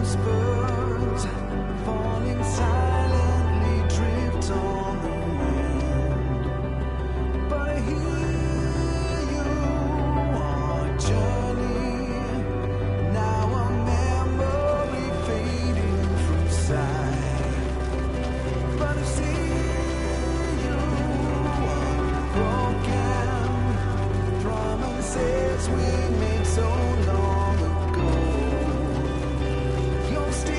whispers falling silently drift on the wind. But I hear you on a journey, now a memory fading from sight. But I see you unbroken, promises we made so long ago. You're still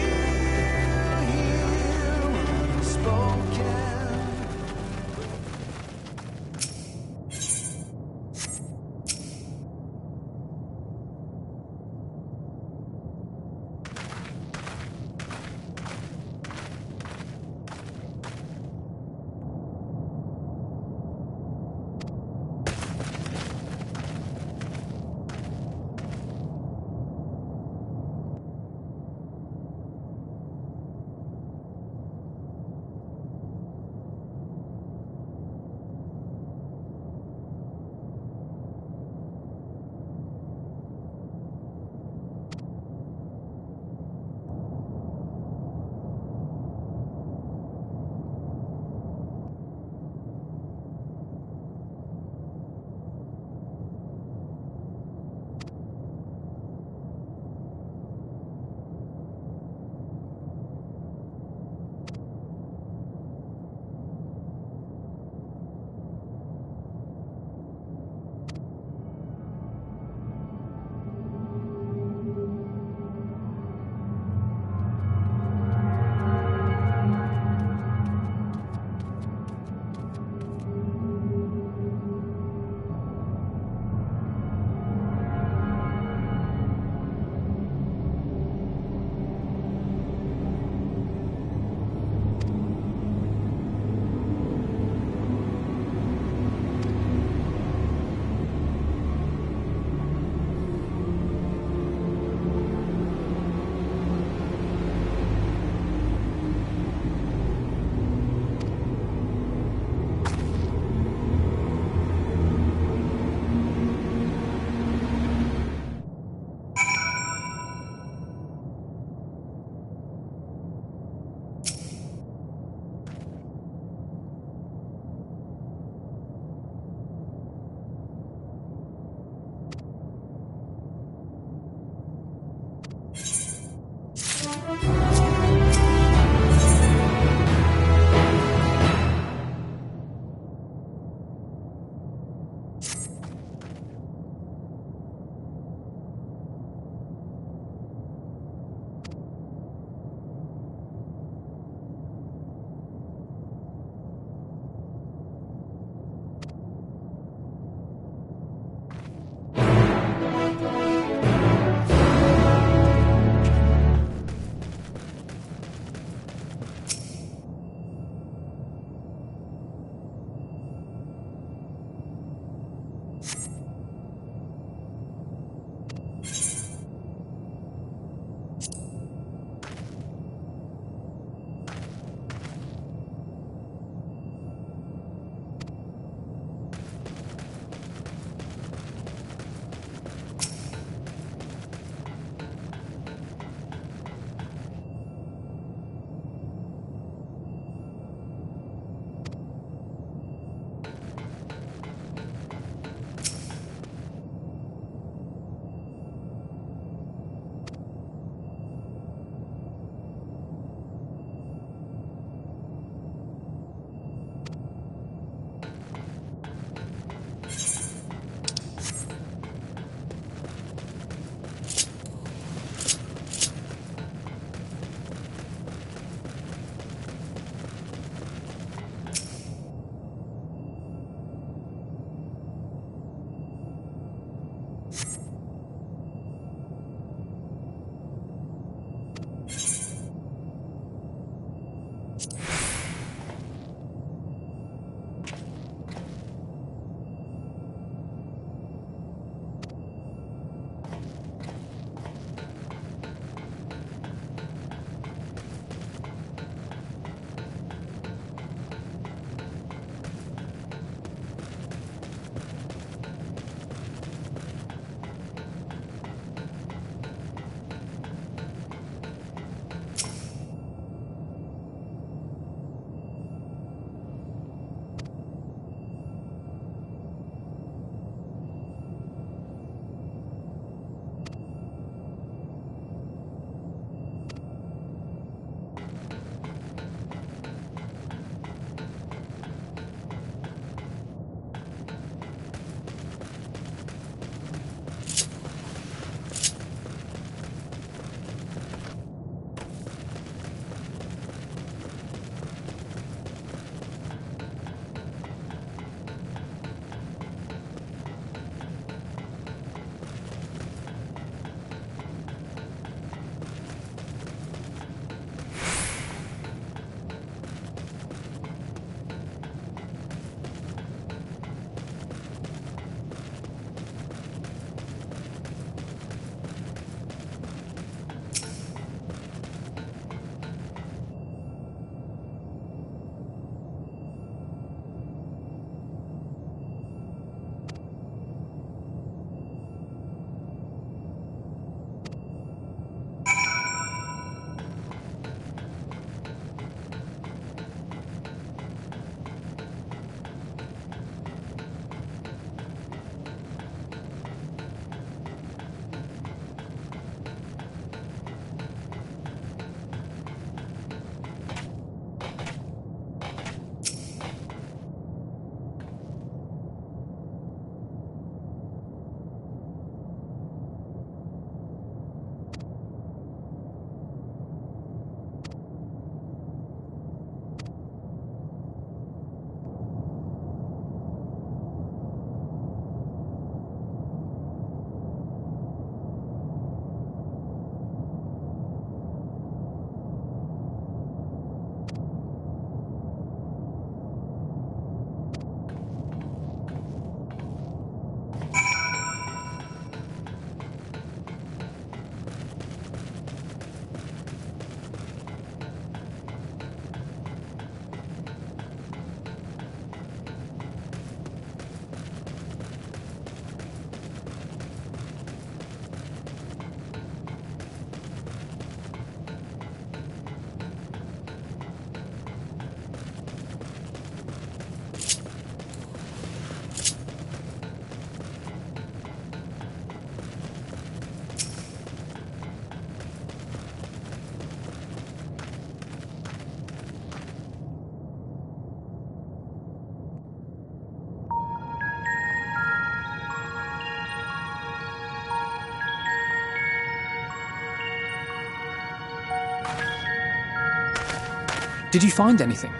Did you find anything?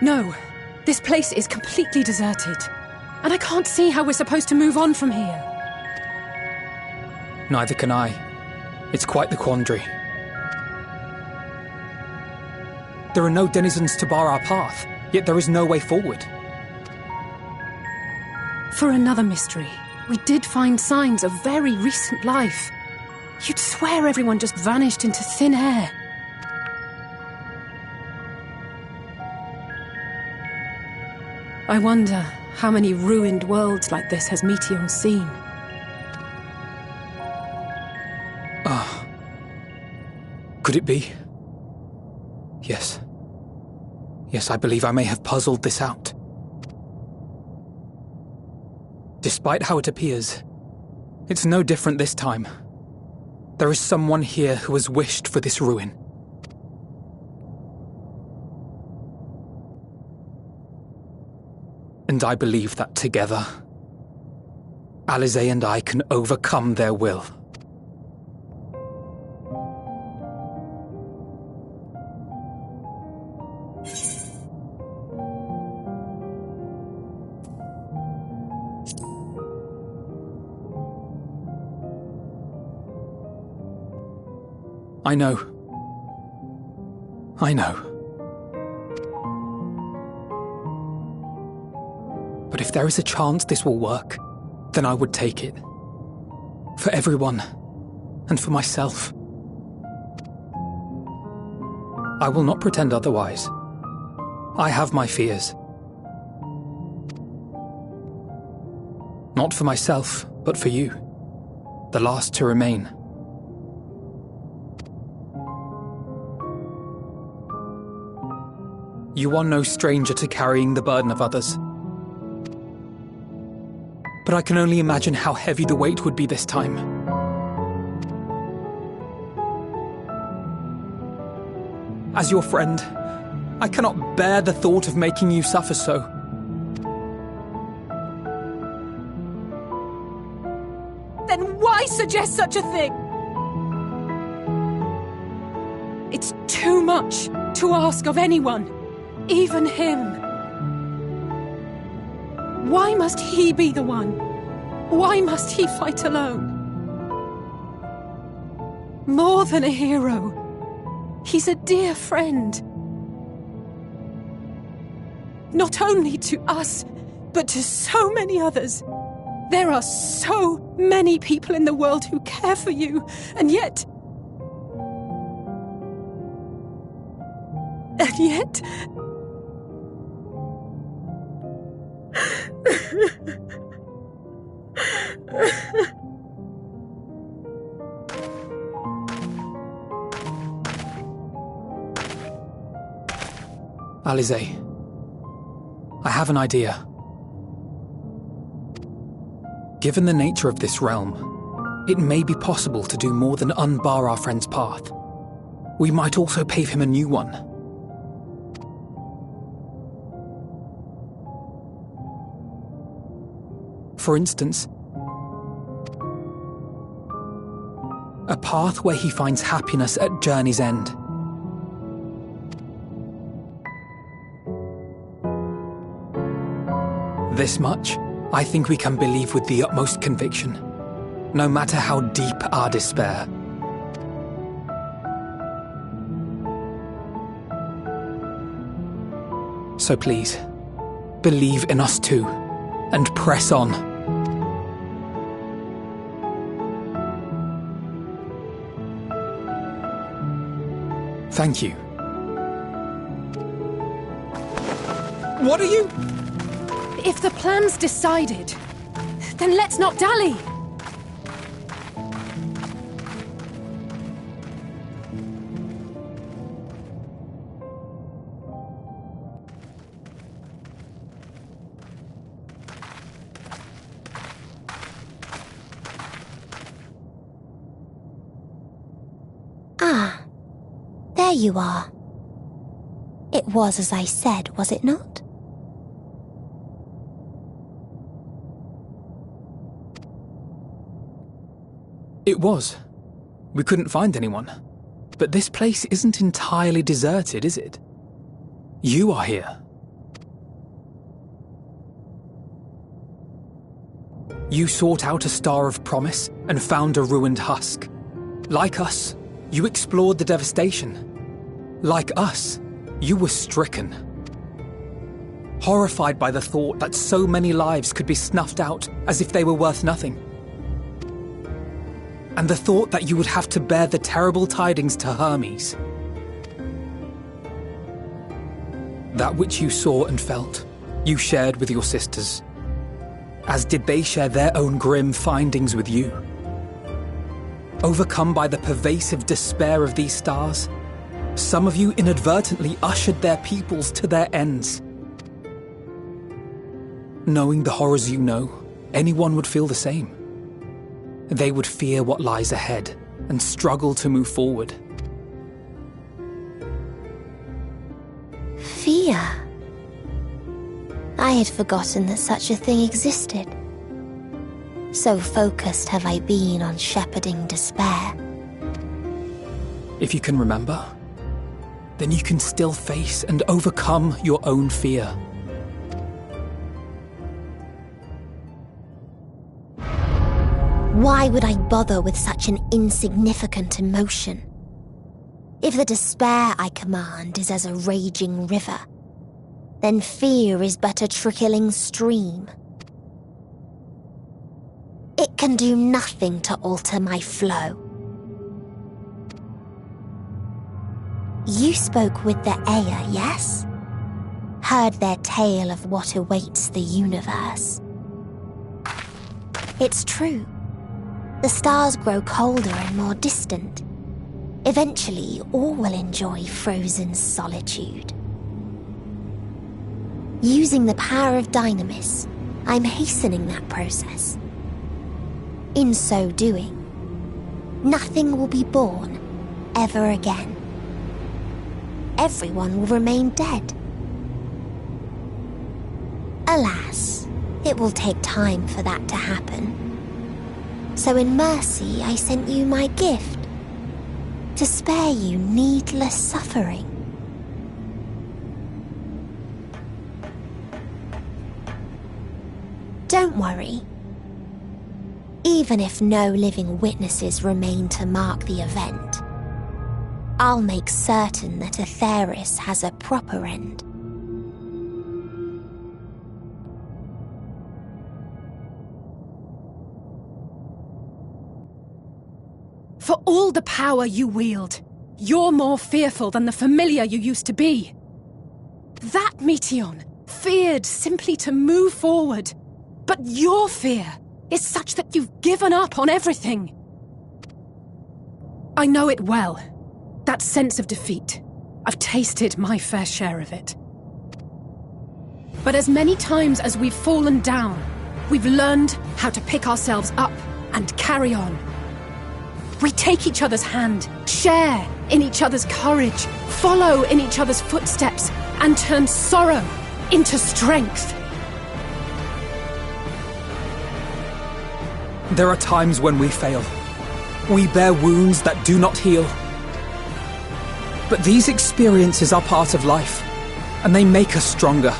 No. This place is completely deserted. And I can't see how we're supposed to move on from here. Neither can I. It's quite the quandary. There are no denizens to bar our path, yet there is no way forward. For another mystery, we did find signs of very recent life. You'd swear everyone just vanished into thin air. I wonder how many ruined worlds like this has Meteor seen. Could it be? Yes. Yes, I believe I may have puzzled this out. Despite how it appears, it's no different this time. There is someone here who has wished for this ruin. And I believe that together, Alize and I can overcome their will. I know. I know. But if there is a chance this will work, then I would take it. For everyone, and for myself. I will not pretend otherwise. I have my fears. Not for myself, but for you, the last to remain. You are no stranger to carrying the burden of others. But I can only imagine how heavy the weight would be this time. As your friend, I cannot bear the thought of making you suffer so. Then why suggest such a thing? It's too much to ask of anyone. Even him. Why must he be the one? Why must he fight alone? More than a hero, he's a dear friend. Not only to us, but to so many others. There are so many people in the world who care for you, and yet... Alize, I have an idea. Given the nature of this realm, it may be possible to do more than unbar our friend's path. We might also pave him a new one. For instance, a path where he finds happiness at journey's end. This much, I think we can believe with the utmost conviction, no matter how deep our despair. So please, believe in us too, and press on. Thank you. What are you... If the plan's decided, then let's not dally. Ah, there you are. It was as I said, was it not? It was. We couldn't find anyone. But this place isn't entirely deserted, is it? You are here. You sought out a star of promise and found a ruined husk. Like us, you explored the devastation. Like us, you were stricken. Horrified by the thought that so many lives could be snuffed out as if they were worth nothing. And the thought that you would have to bear the terrible tidings to Hermes. That which you saw and felt, you shared with your sisters, as did they share their own grim findings with you. Overcome by the pervasive despair of these stars, some of you inadvertently ushered their peoples to their ends. Knowing the horrors you know, anyone would feel the same. They would fear what lies ahead and struggle to move forward. Fear? I had forgotten that such a thing existed. So focused have I been on shepherding despair. If you can remember, then you can still face and overcome your own fear. Why would I bother with such an insignificant emotion? If the despair I command is as a raging river, then fear is but a trickling stream. It can do nothing to alter my flow. You spoke with the Aya, yes? Heard their tale of what awaits the universe. It's true. The stars grow colder and more distant. Eventually, all will enjoy frozen solitude. Using the power of Dynamis, I'm hastening that process. In so doing, nothing will be born ever again. Everyone will remain dead. Alas, it will take time for that to happen. So in mercy, I sent you my gift, to spare you needless suffering. Don't worry. Even if no living witnesses remain to mark the event, I'll make certain that Aetheris has a proper end. For all the power you wield, you're more fearful than the familiar you used to be. That Meteion feared simply to move forward, but your fear is such that you've given up on everything. I know it well, that sense of defeat. I've tasted my fair share of it. But as many times as we've fallen down, we've learned how to pick ourselves up and carry on. We take each other's hand, share in each other's courage, follow in each other's footsteps, and turn sorrow into strength. There are times when we fail. We bear wounds that do not heal. But these experiences are part of life, and they make us stronger.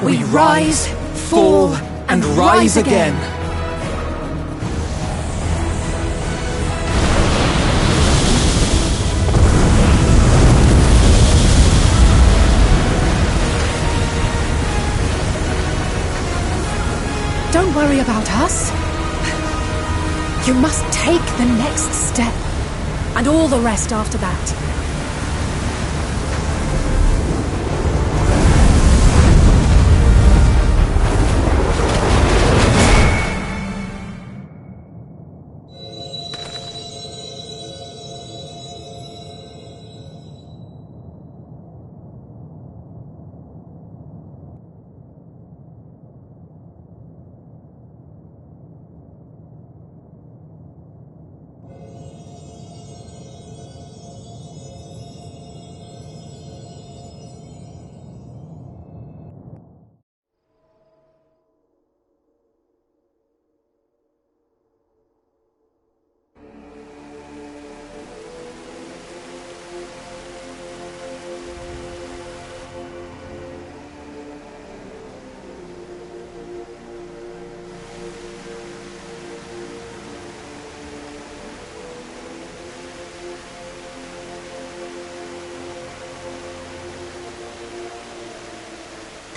We rise, fall, and rise again. Don't worry about us. You must take the next step, and all the rest after that.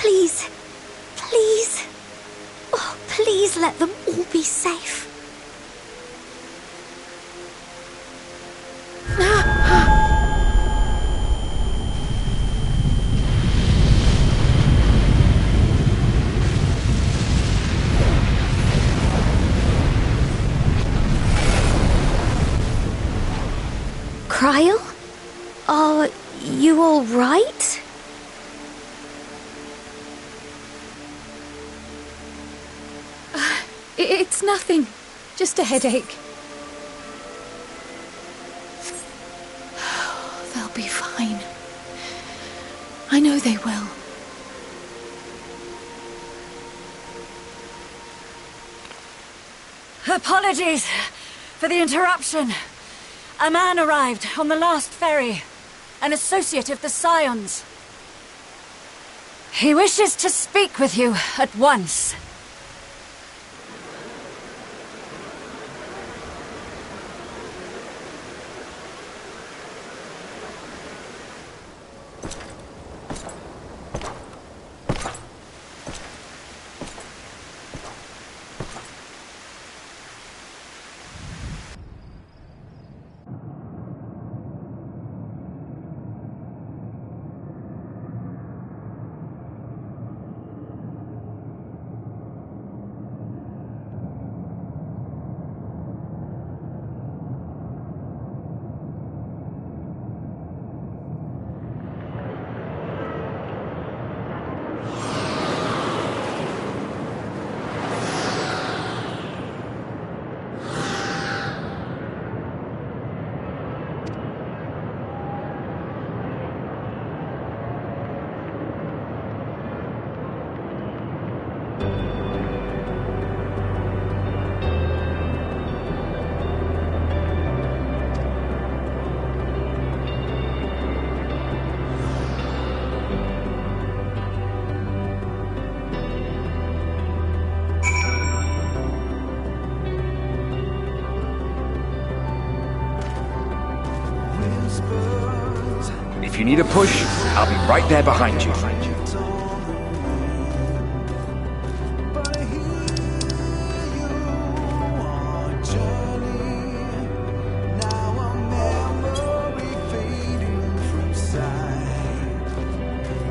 Please, please. Oh, please let them all be safe. Cryle? Are you all right? It's nothing. Just a headache. They'll be fine. I know they will. Apologies for the interruption. A man arrived on the last ferry. An associate of the Scions. He wishes to speak with you at once. If you need a push, I'll be right there behind you.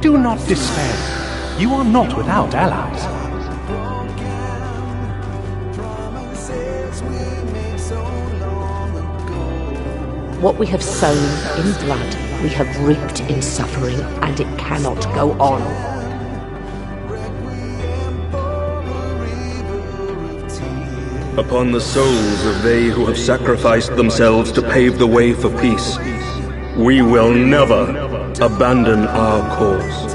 Do not despair. You are not without allies. What we have sown in blood, we have reaped in suffering, and it cannot go on. Upon the souls of they who have sacrificed themselves to pave the way for peace, we will never abandon our cause.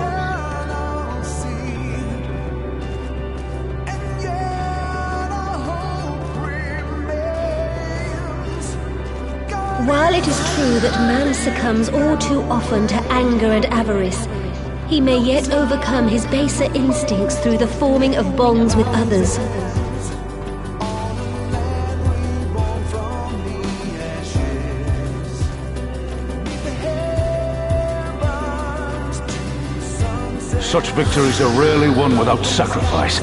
While it is true that man succumbs all too often to anger and avarice, he may yet overcome his baser instincts through the forming of bonds with others. Such victories are rarely won without sacrifice,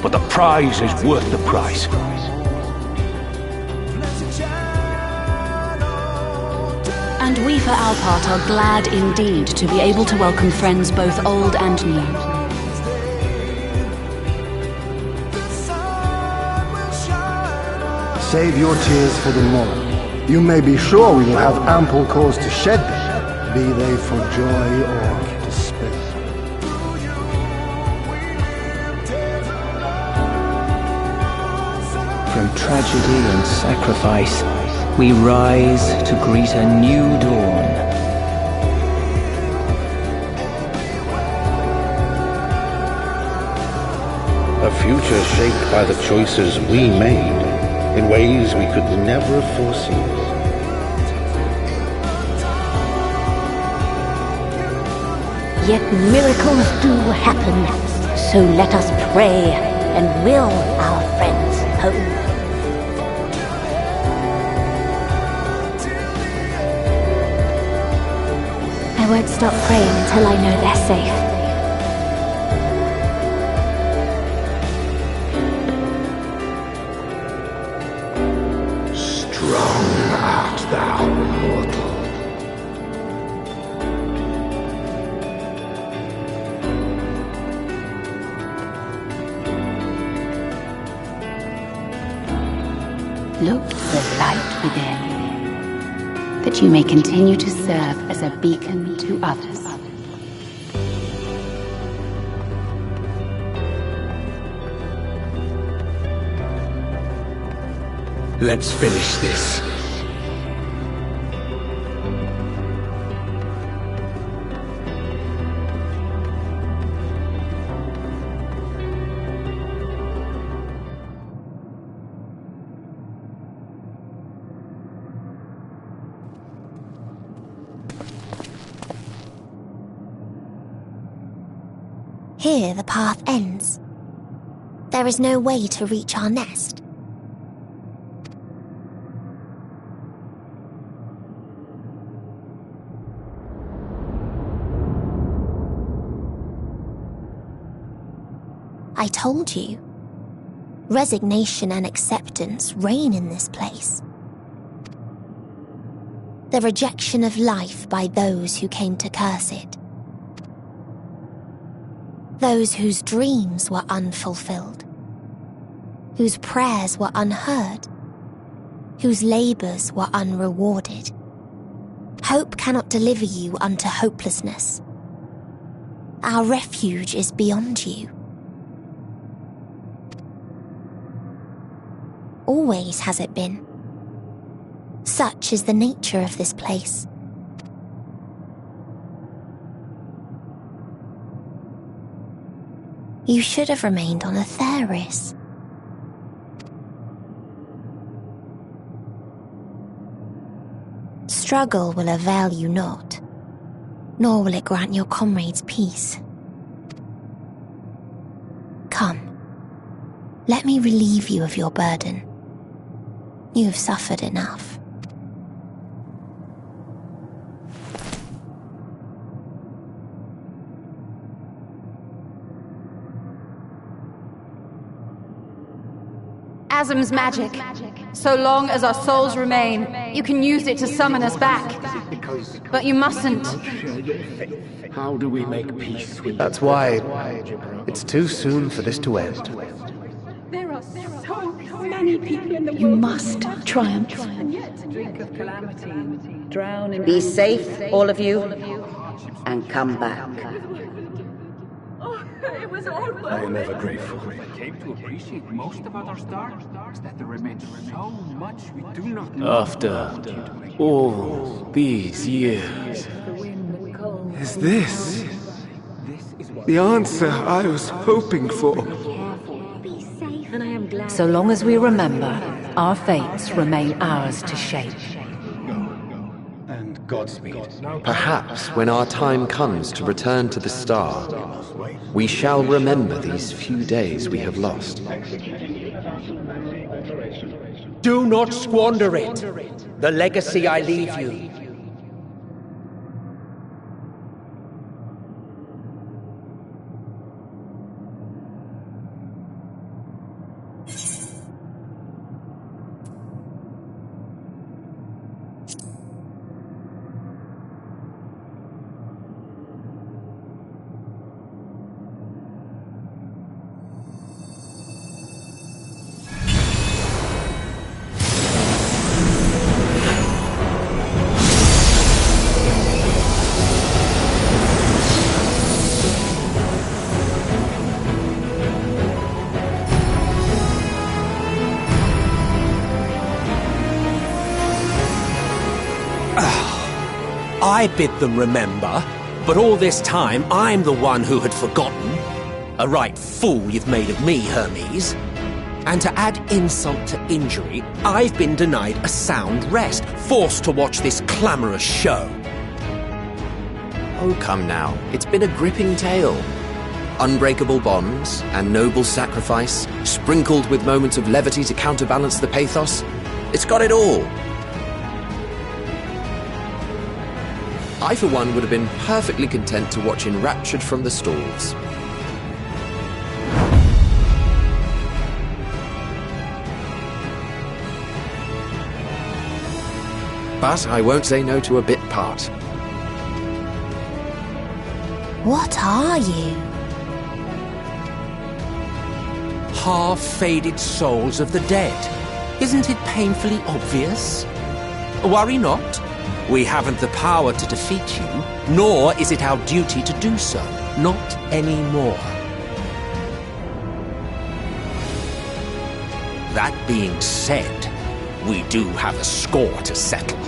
but the prize is worth the price. And we for our part are glad indeed to be able to welcome friends both old and new. Save your tears for the morrow. You may be sure we will have ample cause to shed them, be they for joy or despair. From tragedy and sacrifice, we rise to greet a new dawn. A future shaped by the choices we made in ways we could never have foreseen. Yet miracles do happen, so let us pray and will our friends home. I won't stop praying until I know they're safe. Look to the light within, that you may continue to serve as a beacon to others. Let's finish this. Here the path ends. There is no way to reach our nest. I told you. Resignation and acceptance reign in this place. The rejection of life by those who came to curse it. Those whose dreams were unfulfilled. Whose prayers were unheard. Whose labors were unrewarded. Hope cannot deliver you unto hopelessness. Our refuge is beyond you. Always has it been. Such is the nature of this place. You should have remained on Atheris. Struggle will avail you not, nor will it grant your comrades peace. Come, let me relieve you of your burden. You have suffered enough. Asm's magic. So long as our souls remain, you can use it to summon us back. But you mustn't. How do we make peace with... That's why it's too soon for this to end. There are so many people in the world. You must triumph. Drink of calamity, drown in... Be safe, all of you, and come back. It was all worth I am ever grateful. I came to appreciate most about our star is that there remains so much we do not know. After all these years... Is this the answer I was hoping for? So long as we remember, our fates remain ours to shape. And Godspeed. Perhaps when our time comes to return to the star, we shall remember these few days we have lost. Do not squander it. The legacy I leave you. I bid them remember, but all this time I'm the one who had forgotten. A right fool you've made of me, Hermes. And to add insult to injury, I've been denied a sound rest, forced to watch this clamorous show. Oh, come now. It's been a gripping tale. Unbreakable bonds and noble sacrifice, sprinkled with moments of levity to counterbalance the pathos. It's got it all. I, for one, would have been perfectly content to watch enraptured from the stalls. But I won't say no to a bit part. What are you? Half-faded souls of the dead. Isn't it painfully obvious? Worry not. We haven't the power to defeat you, nor is it our duty to do so. Not anymore. That being said, we do have a score to settle.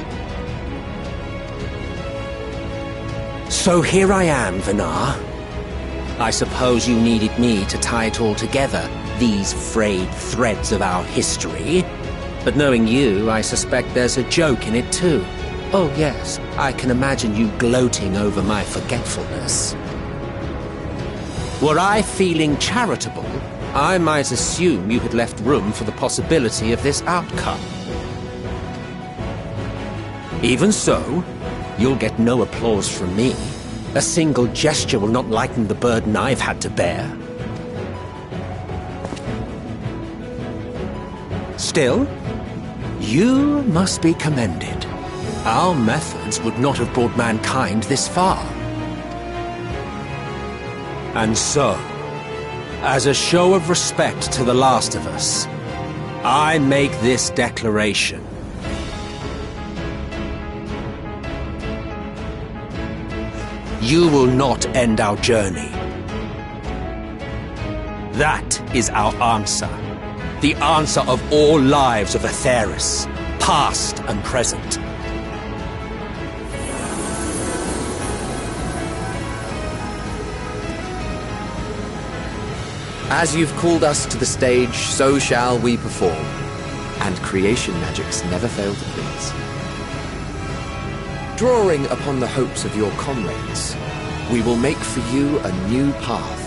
So here I am, Vinar. I suppose you needed me to tie it all together, these frayed threads of our history. But knowing you, I suspect there's a joke in it too. Oh yes, I can imagine you gloating over my forgetfulness. Were I feeling charitable, I might assume you had left room for the possibility of this outcome. Even so, you'll get no applause from me. A single gesture will not lighten the burden I've had to bear. Still, you must be commended. Our methods would not have brought mankind this far. And so, as a show of respect to the last of us, I make this declaration. You will not end our journey. That is our answer. The answer of all lives of Aetheris, past and present. As you've called us to the stage, so shall we perform. And creation magics never fail to please. Drawing upon the hopes of your comrades, we will make for you a new path.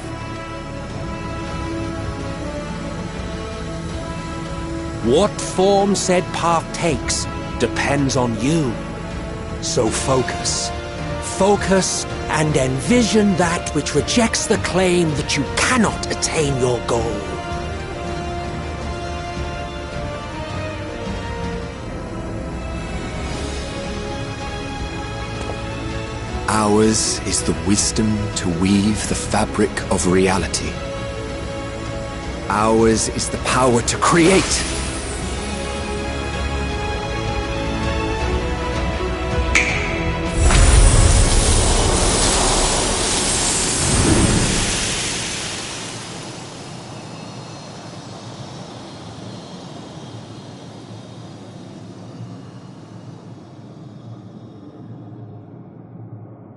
What form said path takes depends on you. So focus. Focus and envision that which rejects the claim that you cannot attain your goal. Ours is the wisdom to weave the fabric of reality. Ours is the power to create.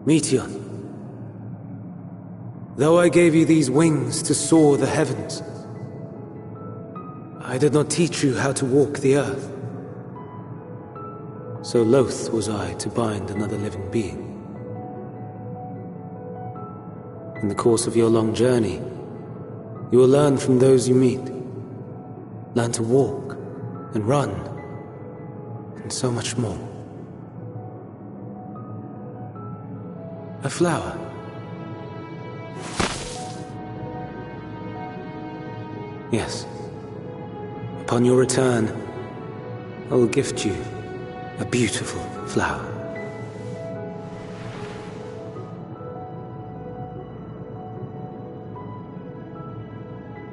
Meteor, though I gave you these wings to soar the heavens, I did not teach you how to walk the earth. So loath was I to bind another living being. In the course of your long journey, you will learn from those you meet. Learn to walk and run, and so much more. A flower. Yes. Upon your return, I will gift you a beautiful flower.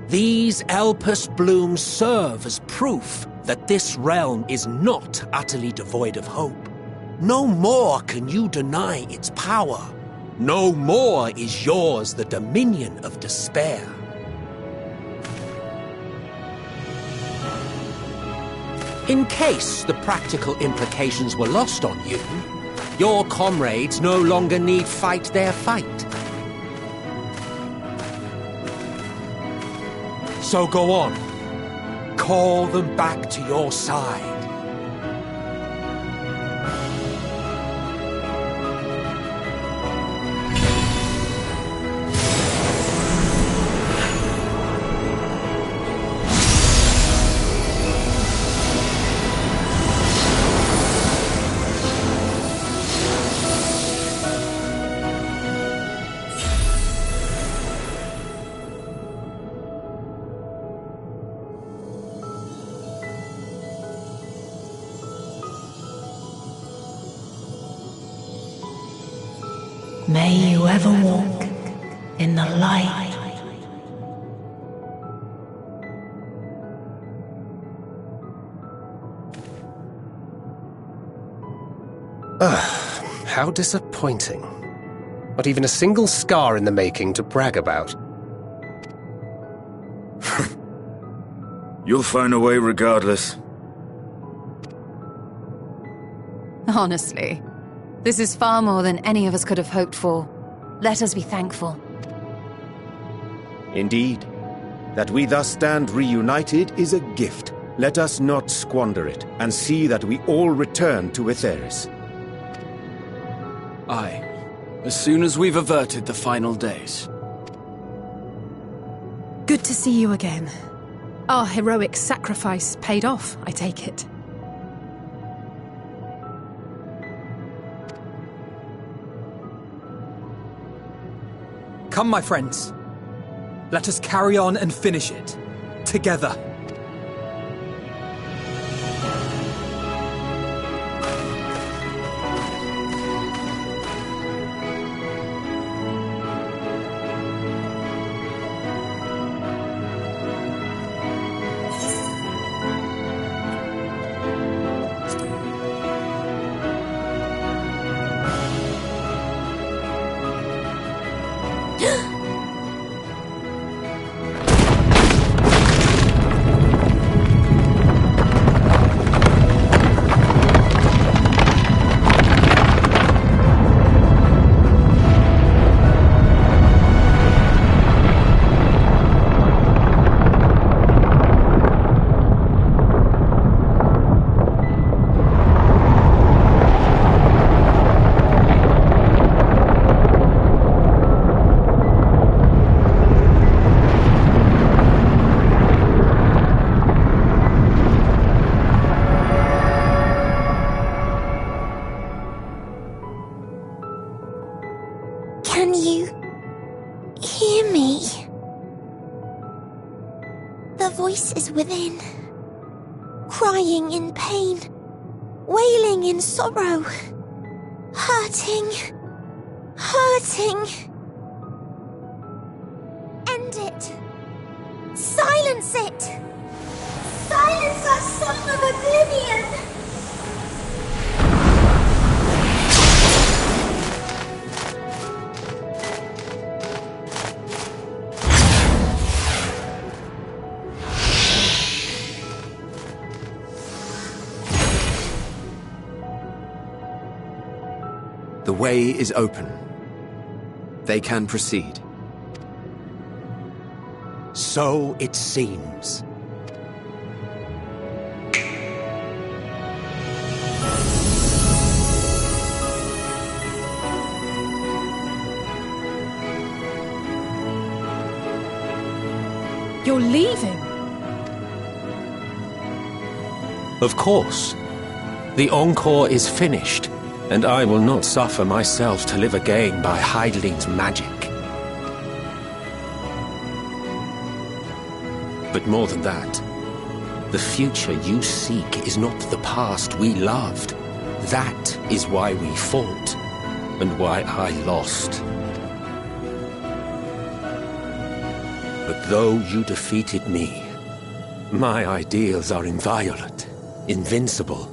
These Elpis blooms serve as proof that this realm is not utterly devoid of hope. No more can you deny its power. No more is yours the dominion of despair. In case the practical implications were lost on you, your comrades no longer need fight their fight. So go on. Call them back to your side. May you ever walk in the light. How disappointing. Not even a single scar in the making to brag about. You'll find a way regardless. Honestly, this is far more than any of us could have hoped for. Let us be thankful. Indeed. That we thus stand reunited is a gift. Let us not squander it, and see that we all return to Etheris. Aye. As soon as we've averted the final days. Good to see you again. Our heroic sacrifice paid off, I take it. Come, my friends. Let us carry on and finish it. Together. Can you hear me? The voice is within, crying in pain, wailing in sorrow, hurting. End it. Silence it. Silence our song of oblivion. The way is open. They can proceed. So it seems. You're leaving? Of course. The encore is finished, and I will not suffer myself to live again by Heideling's magic. But more than that, the future you seek is not the past we loved. That is why we fought, and why I lost. But though you defeated me, my ideals are inviolate, invincible.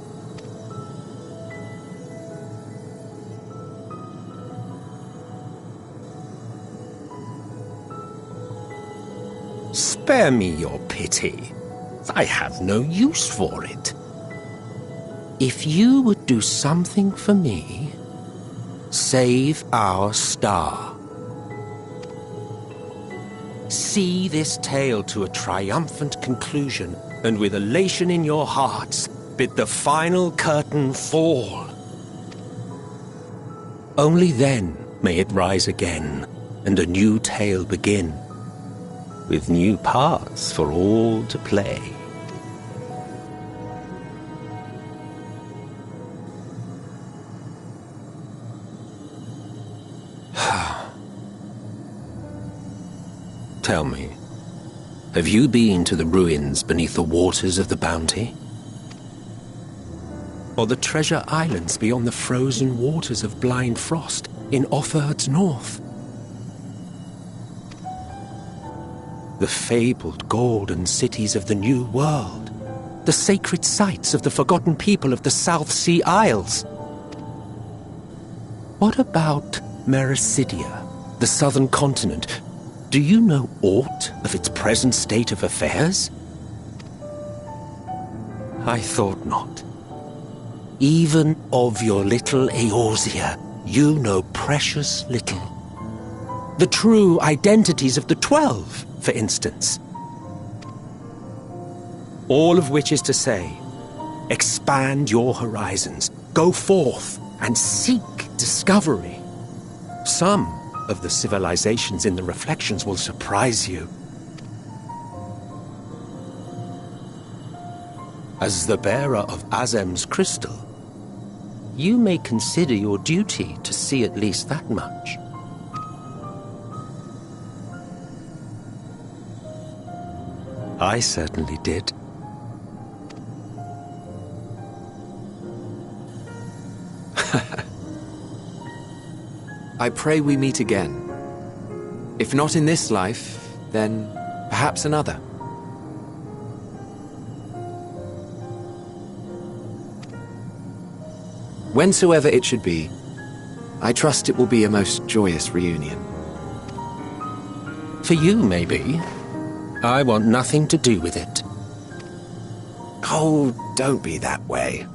Spare me your pity. I have no use for it. If you would do something for me, save our star. See this tale to a triumphant conclusion, and with elation in your hearts, bid the final curtain fall. Only then may it rise again, and a new tale begin, with new parts for all to play. Tell me, have you been to the ruins beneath the waters of the Bounty? Or the treasure islands beyond the frozen waters of Blind Frost in Offerd's north? The fabled golden cities of the New World, the sacred sites of the forgotten people of the South Sea Isles. What about Mericidia, the southern continent? Do you know aught of its present state of affairs? I thought not. Even of your little Eorzea, you know precious little. The true identities of the 12, for instance. All of which is to say, expand your horizons, go forth and seek discovery. Some of the civilizations in the reflections will surprise you. As the bearer of Azem's crystal, you may consider your duty to see at least that much. I certainly did. I pray we meet again. If not in this life, then perhaps another. Whensoever it should be, I trust it will be a most joyous reunion. For you, maybe. I want nothing to do with it. Oh, don't be that way.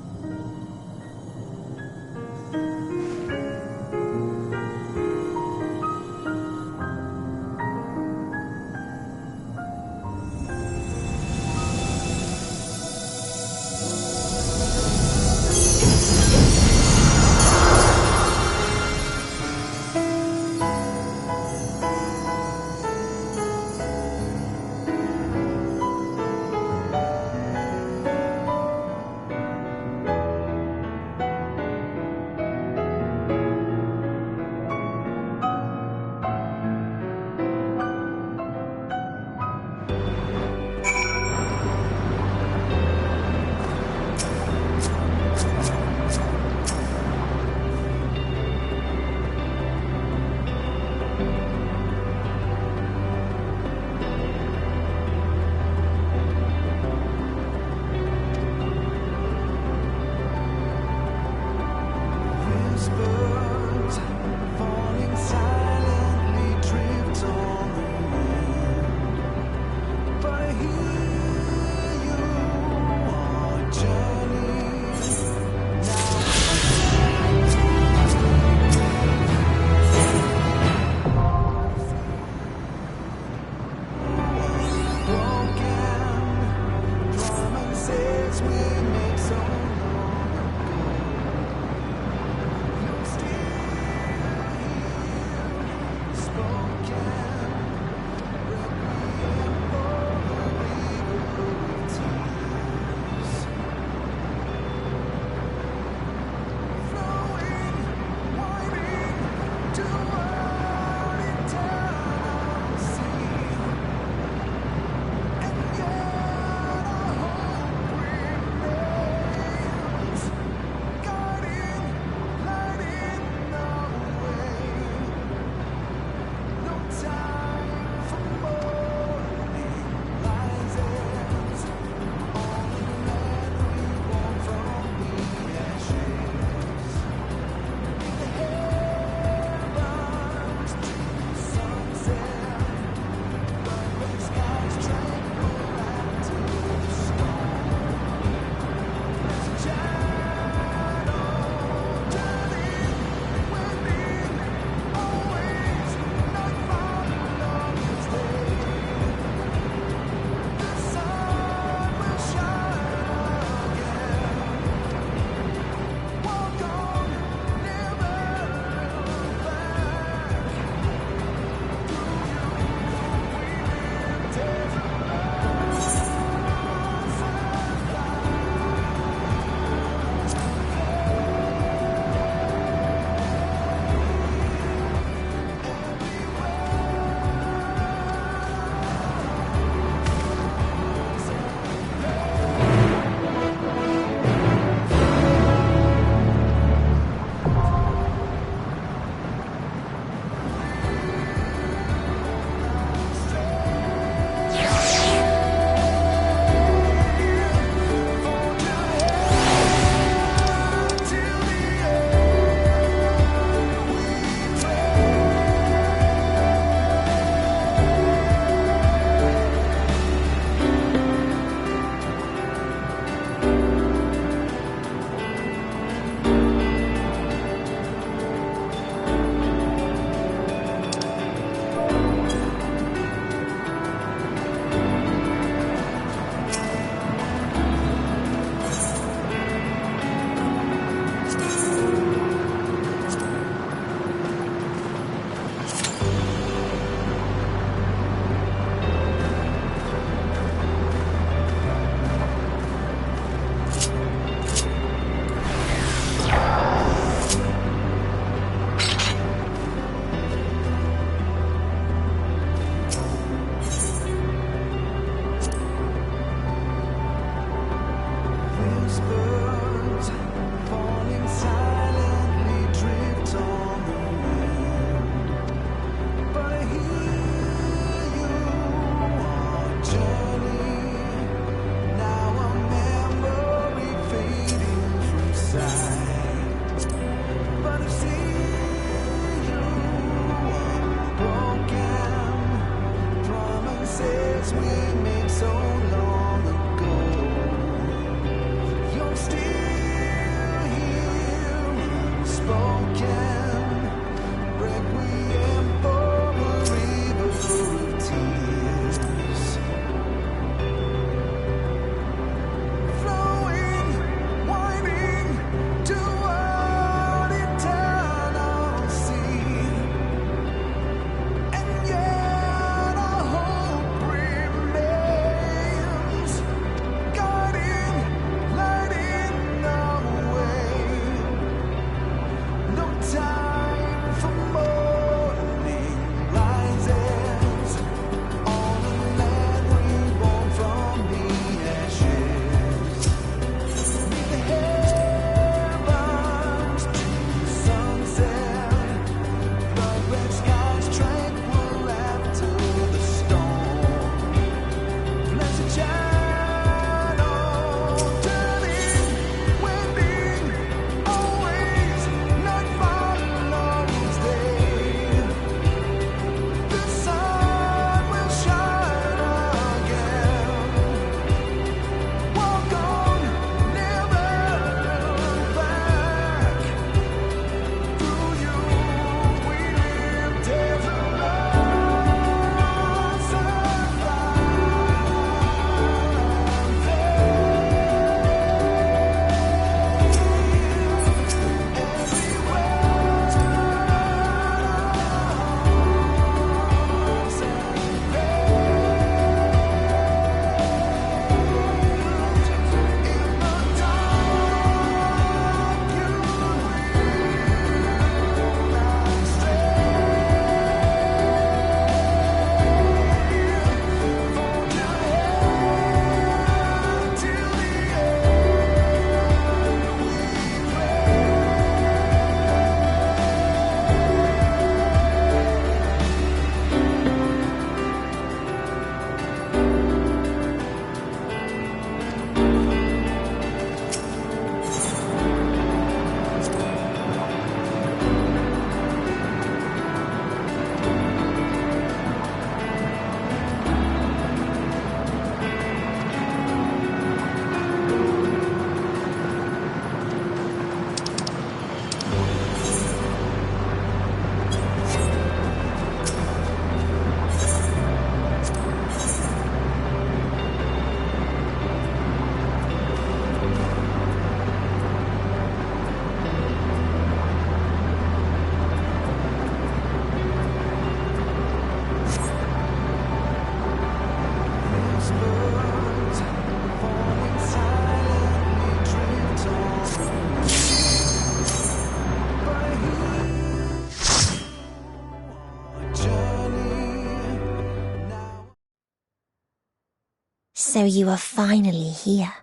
So you are finally here,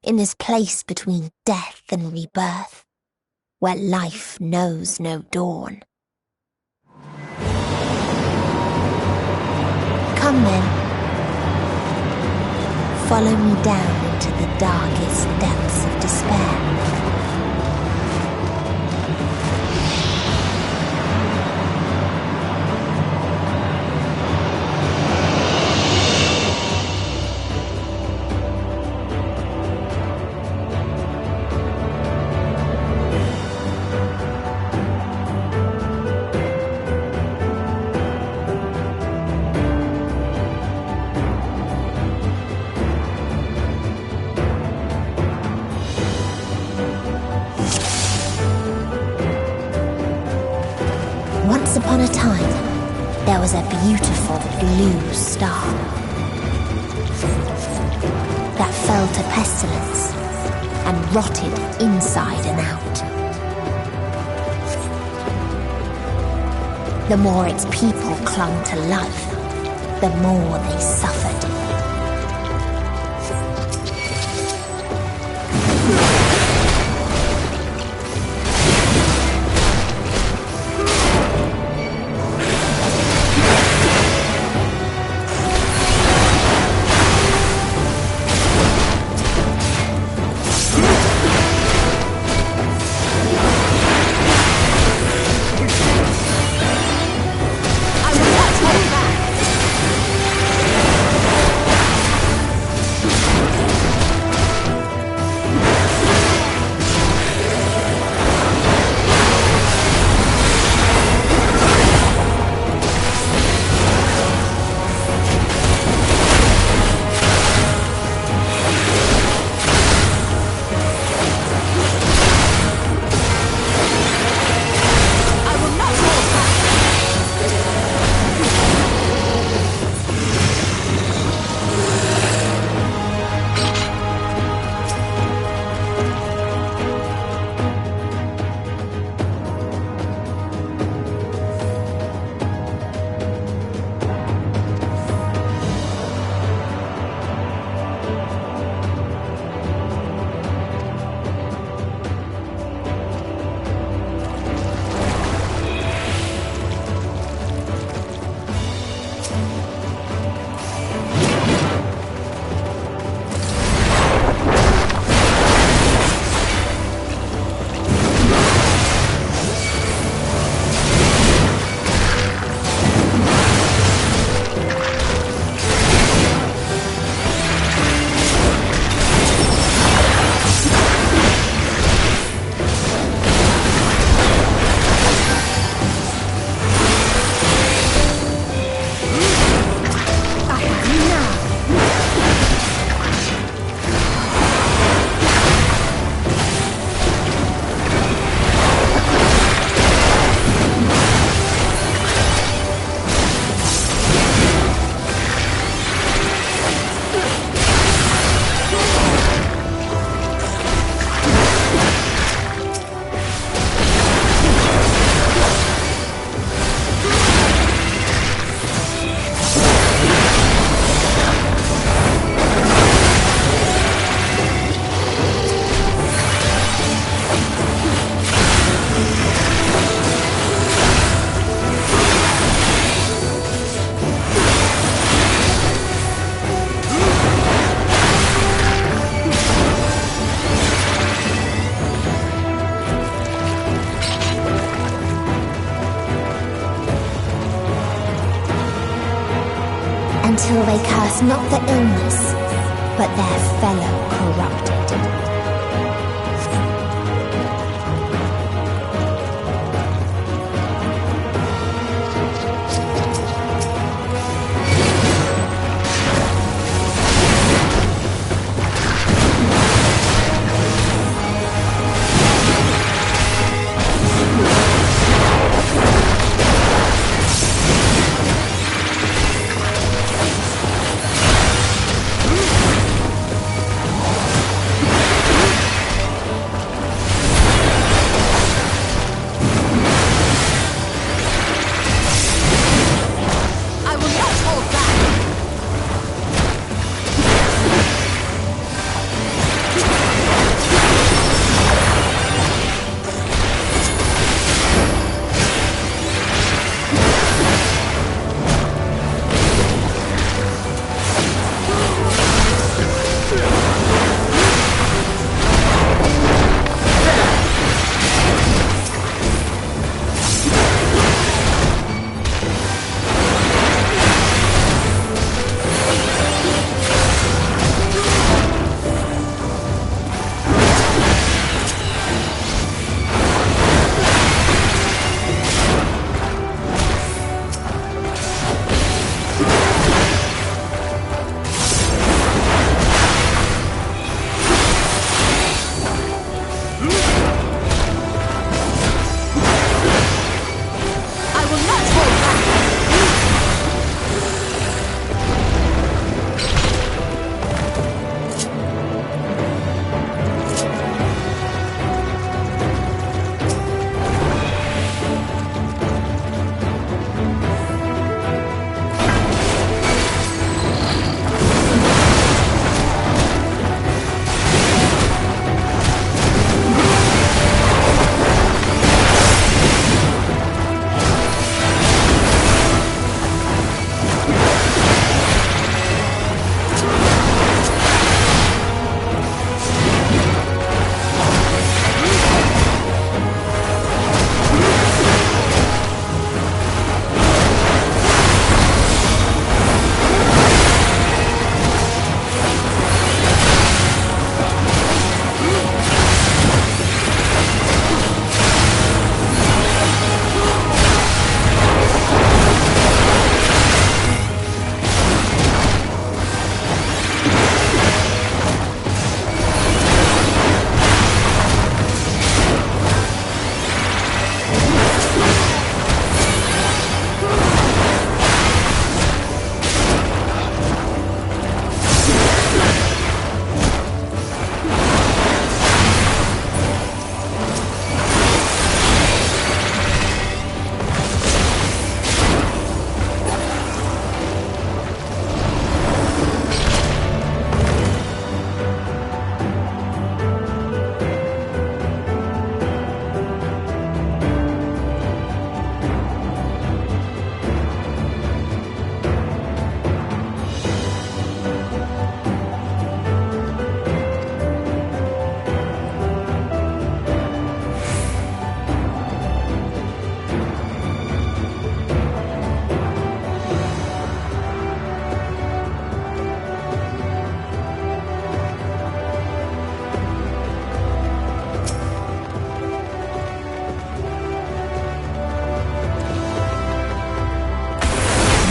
in this place between death and rebirth, where life knows no dawn. Come then, follow me down into the darkest depths of despair. Once upon a time, there was a beautiful blue star that fell to pestilence and rotted inside and out. The more its people clung to life, the more they suffered. Until they curse not the illness, but their fellow corrupted.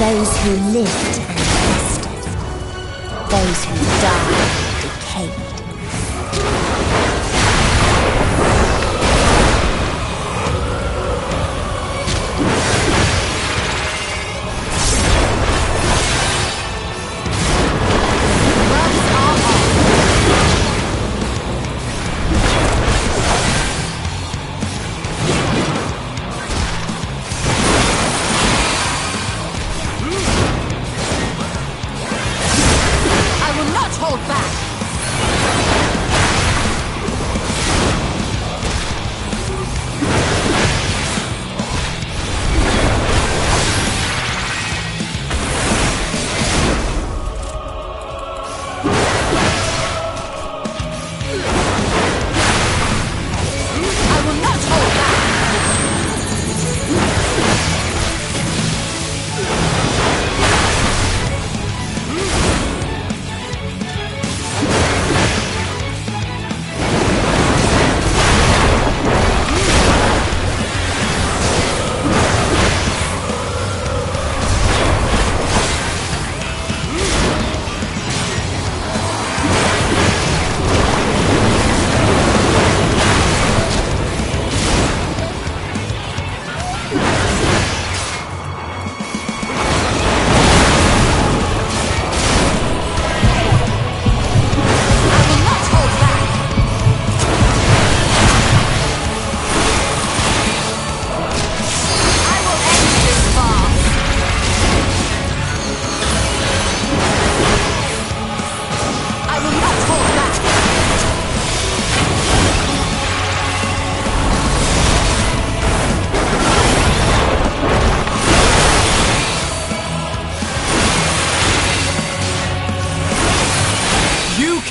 Those who lived and festered. Those who died and decayed.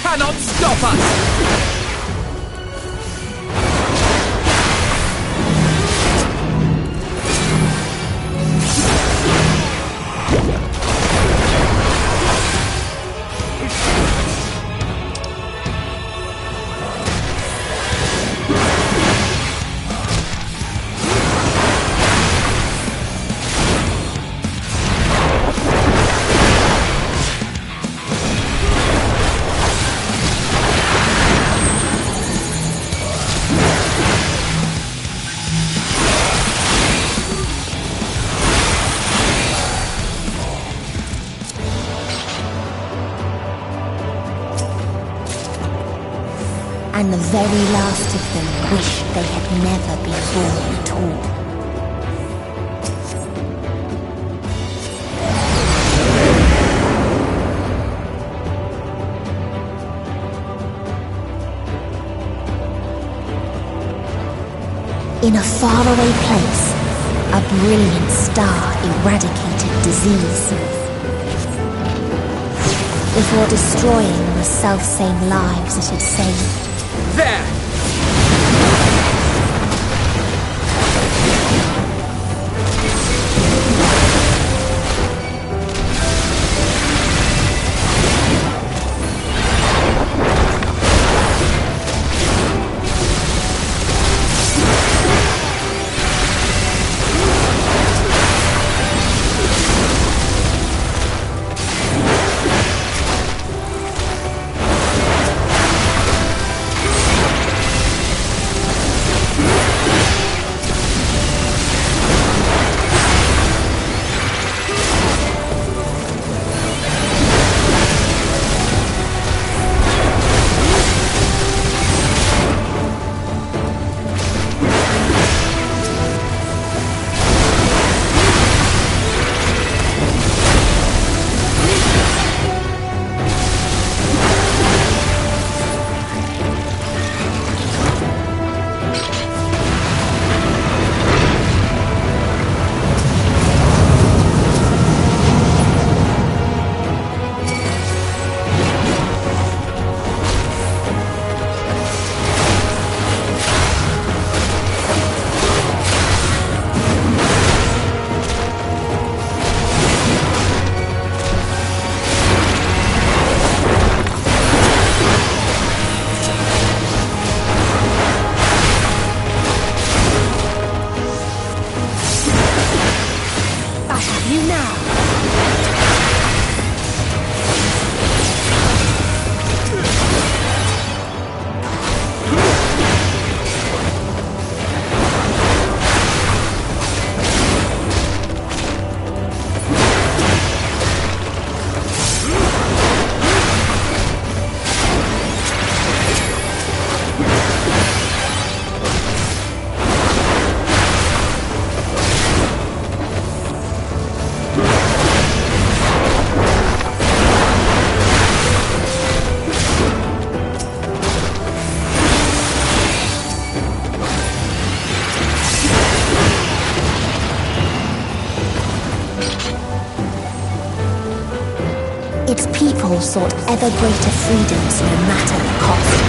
Cannot stop us! And the very last of them wished they had never been born at all. In a faraway place, a brilliant star eradicated disease. Before destroying the selfsame lives it had saved. There! soul sought ever greater freedoms, no matter the cost.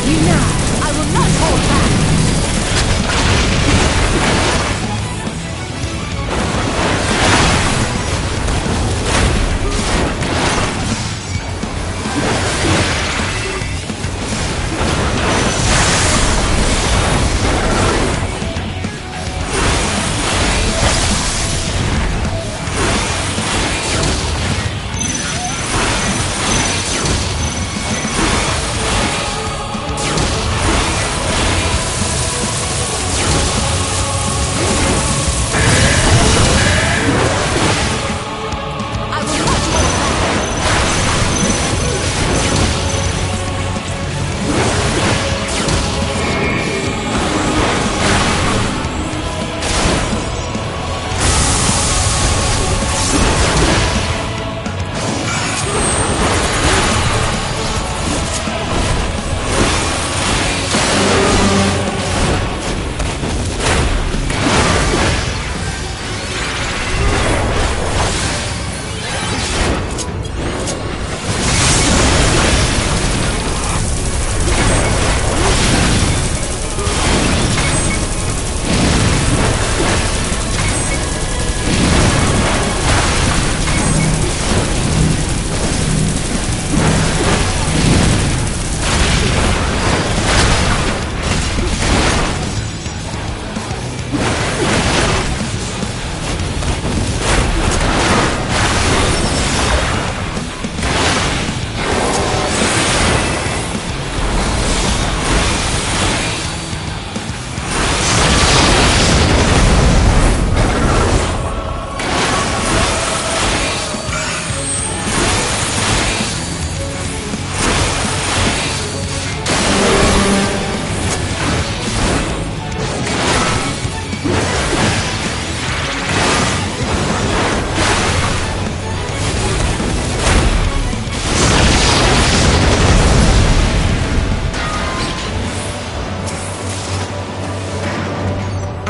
You now. I will not hold back.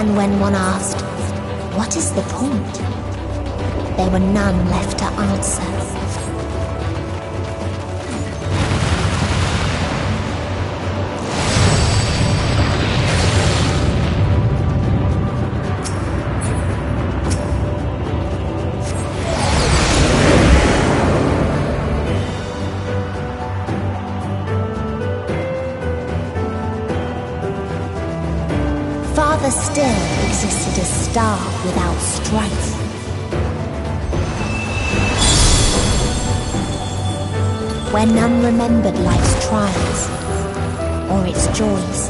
And when one asked, "What is the point?" there were none left to answer. Farther still existed a star without strife. Where none remembered life's trials or its joys.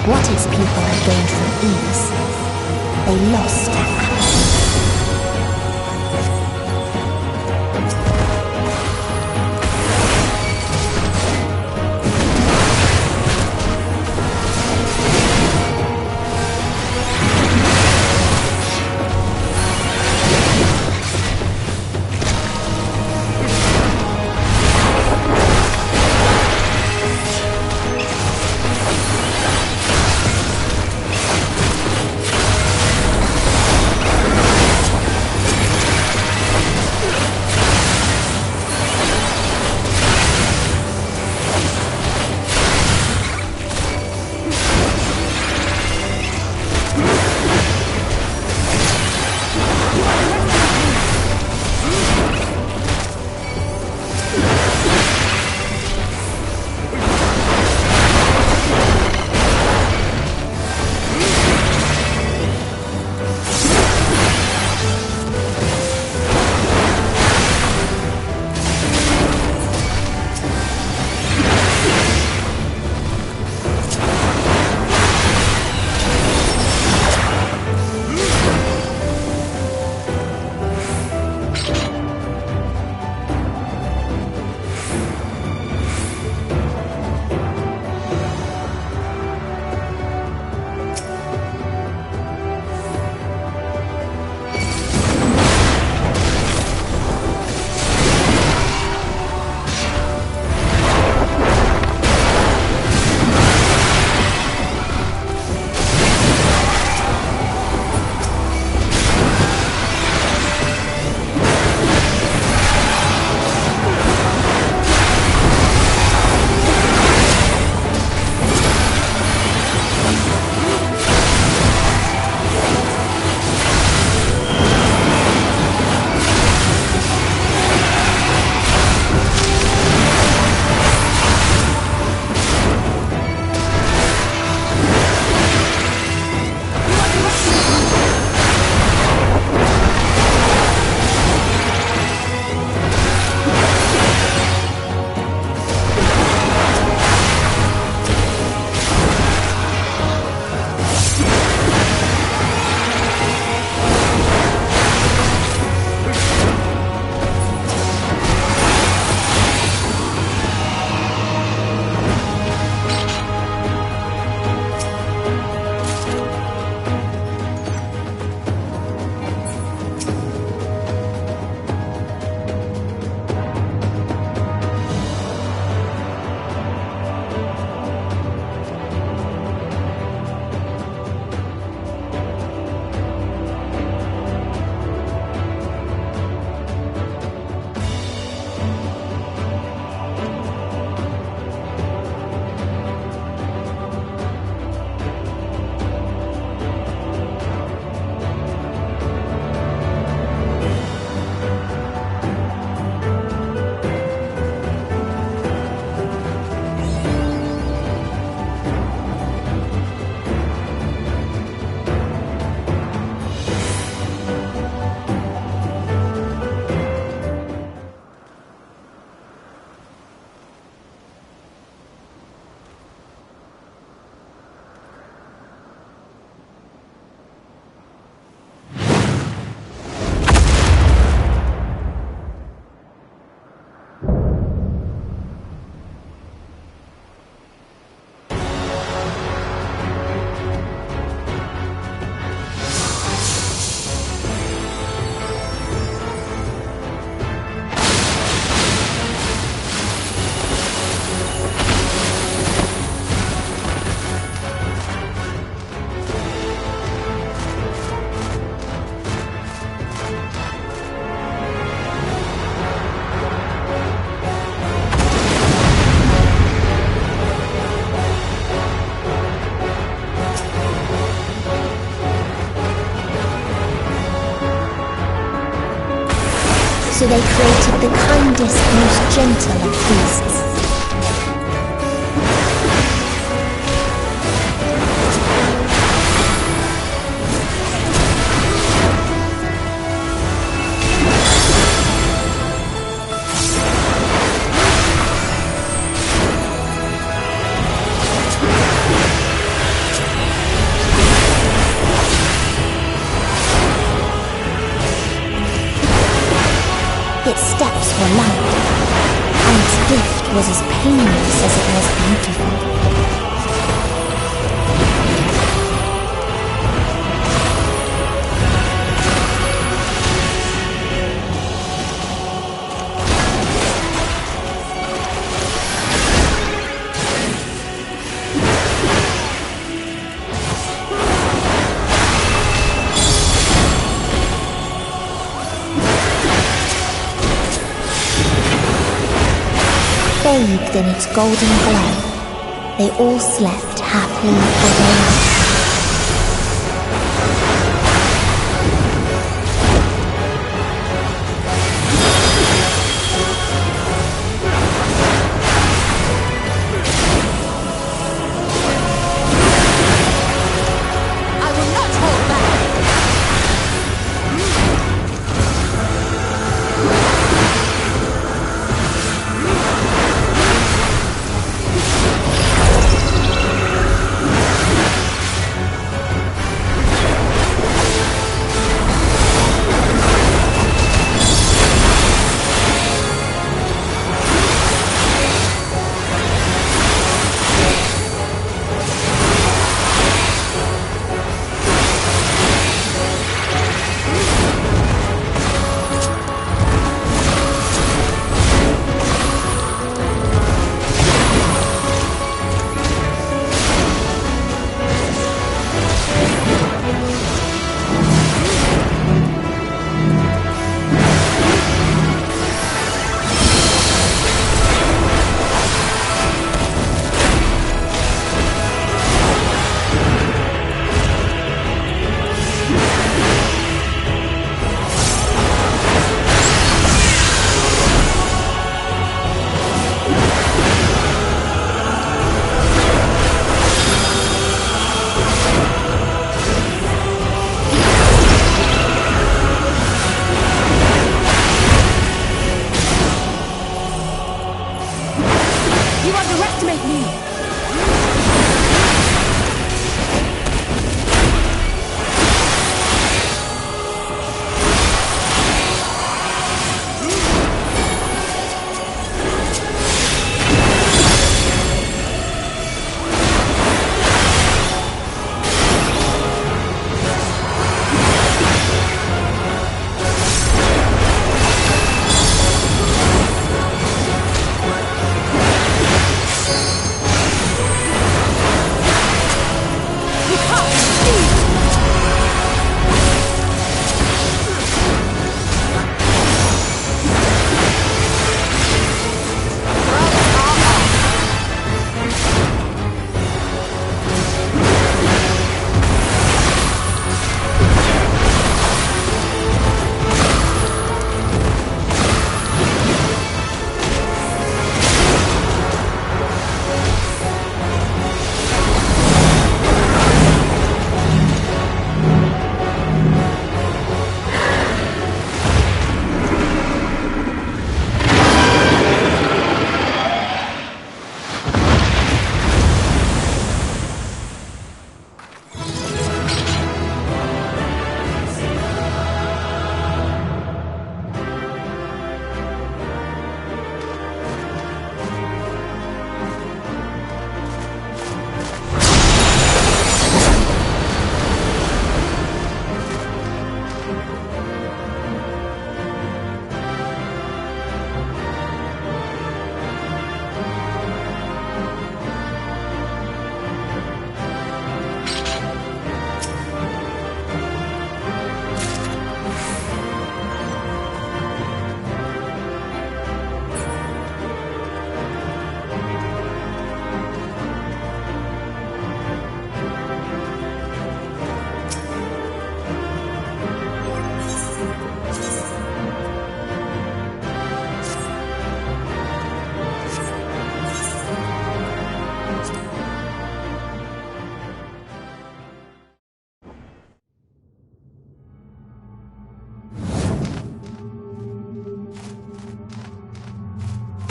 What its people had gained from ease, they lost to apathy. So they created the kindest, most gentle of beasts. Its steps were light, and its gift was as painless as it was beautiful. Bathed in its golden glow, they all slept happily ever after.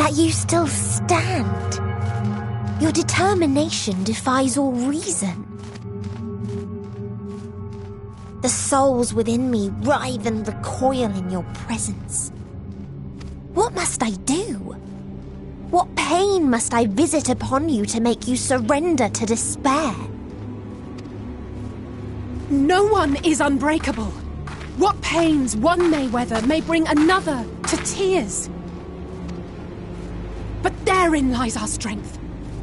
that you still stand. Your determination defies all reason. The souls within me writhe and recoil in your presence. What must I do? What pain must I visit upon you to make you surrender to despair? No one is unbreakable. What pains one may weather may bring another to tears. But therein lies our strength.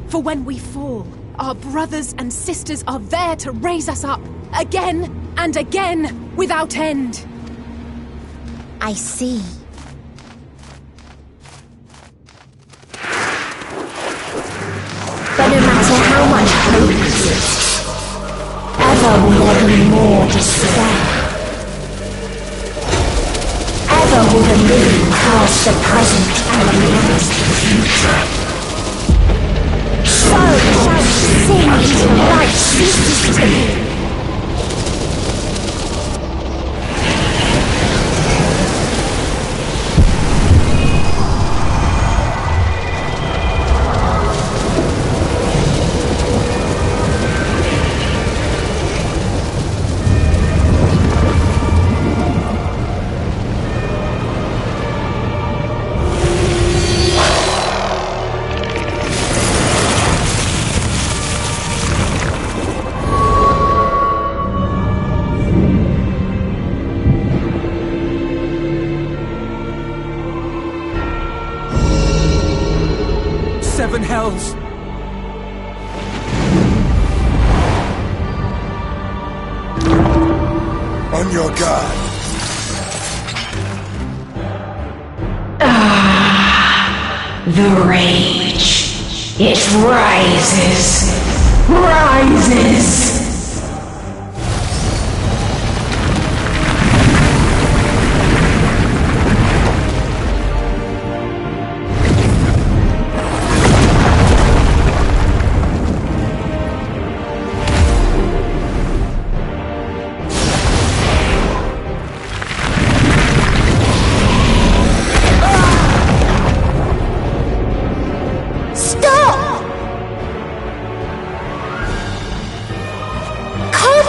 For when we fall, our brothers and sisters are there to raise us up, again and again, without end. I see. But no matter how much hope exists, ever will there be more despair. Ever will the living cast the present and announce the future. So shall we sing until life ceases to be. Seven hells! On your guard! The rage. It rises. Rises.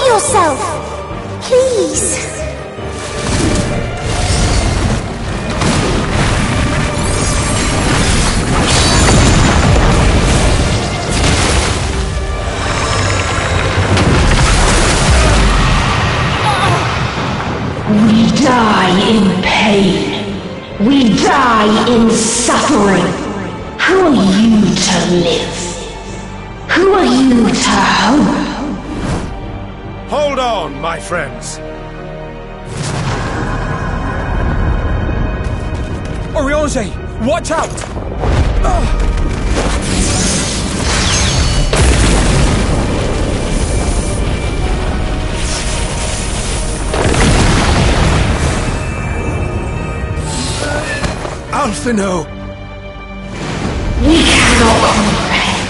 Yourself, please. We die in pain. We die in suffering. Who are you to live? Who are you to hope? Hold on, my friends. Oriange, watch out! Alphino! We cannot comprehend.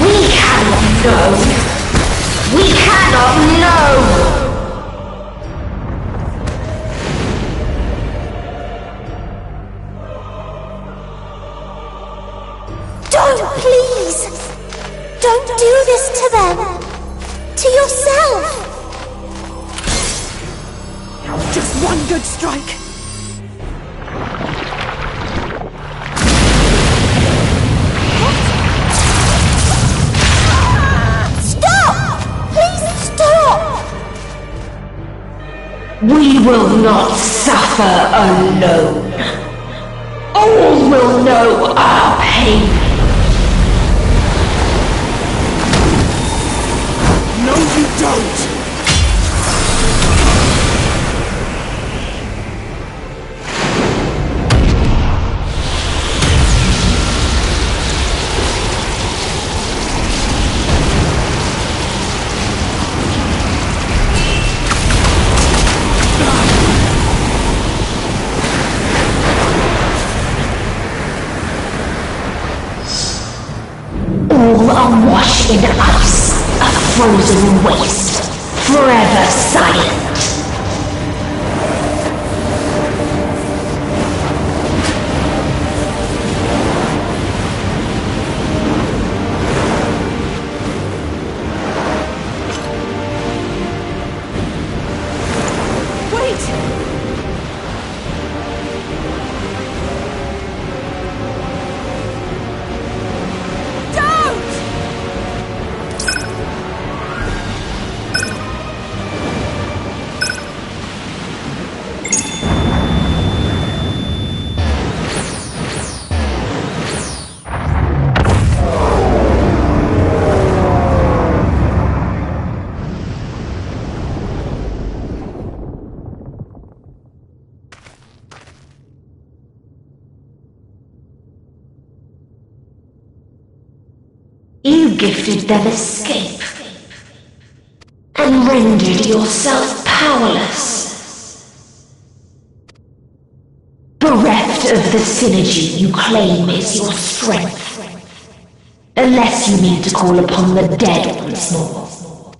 We cannot know. We cannot know! Don't, please! Don't do this to them! To yourself! Just one good strike! We will not suffer alone. All will know our pain. No, you don't! All are washed in ice, a frozen waste, forever silent. You gifted them escape and rendered yourself powerless. Bereft of the synergy you claim is your strength, unless you mean to call upon the dead once more.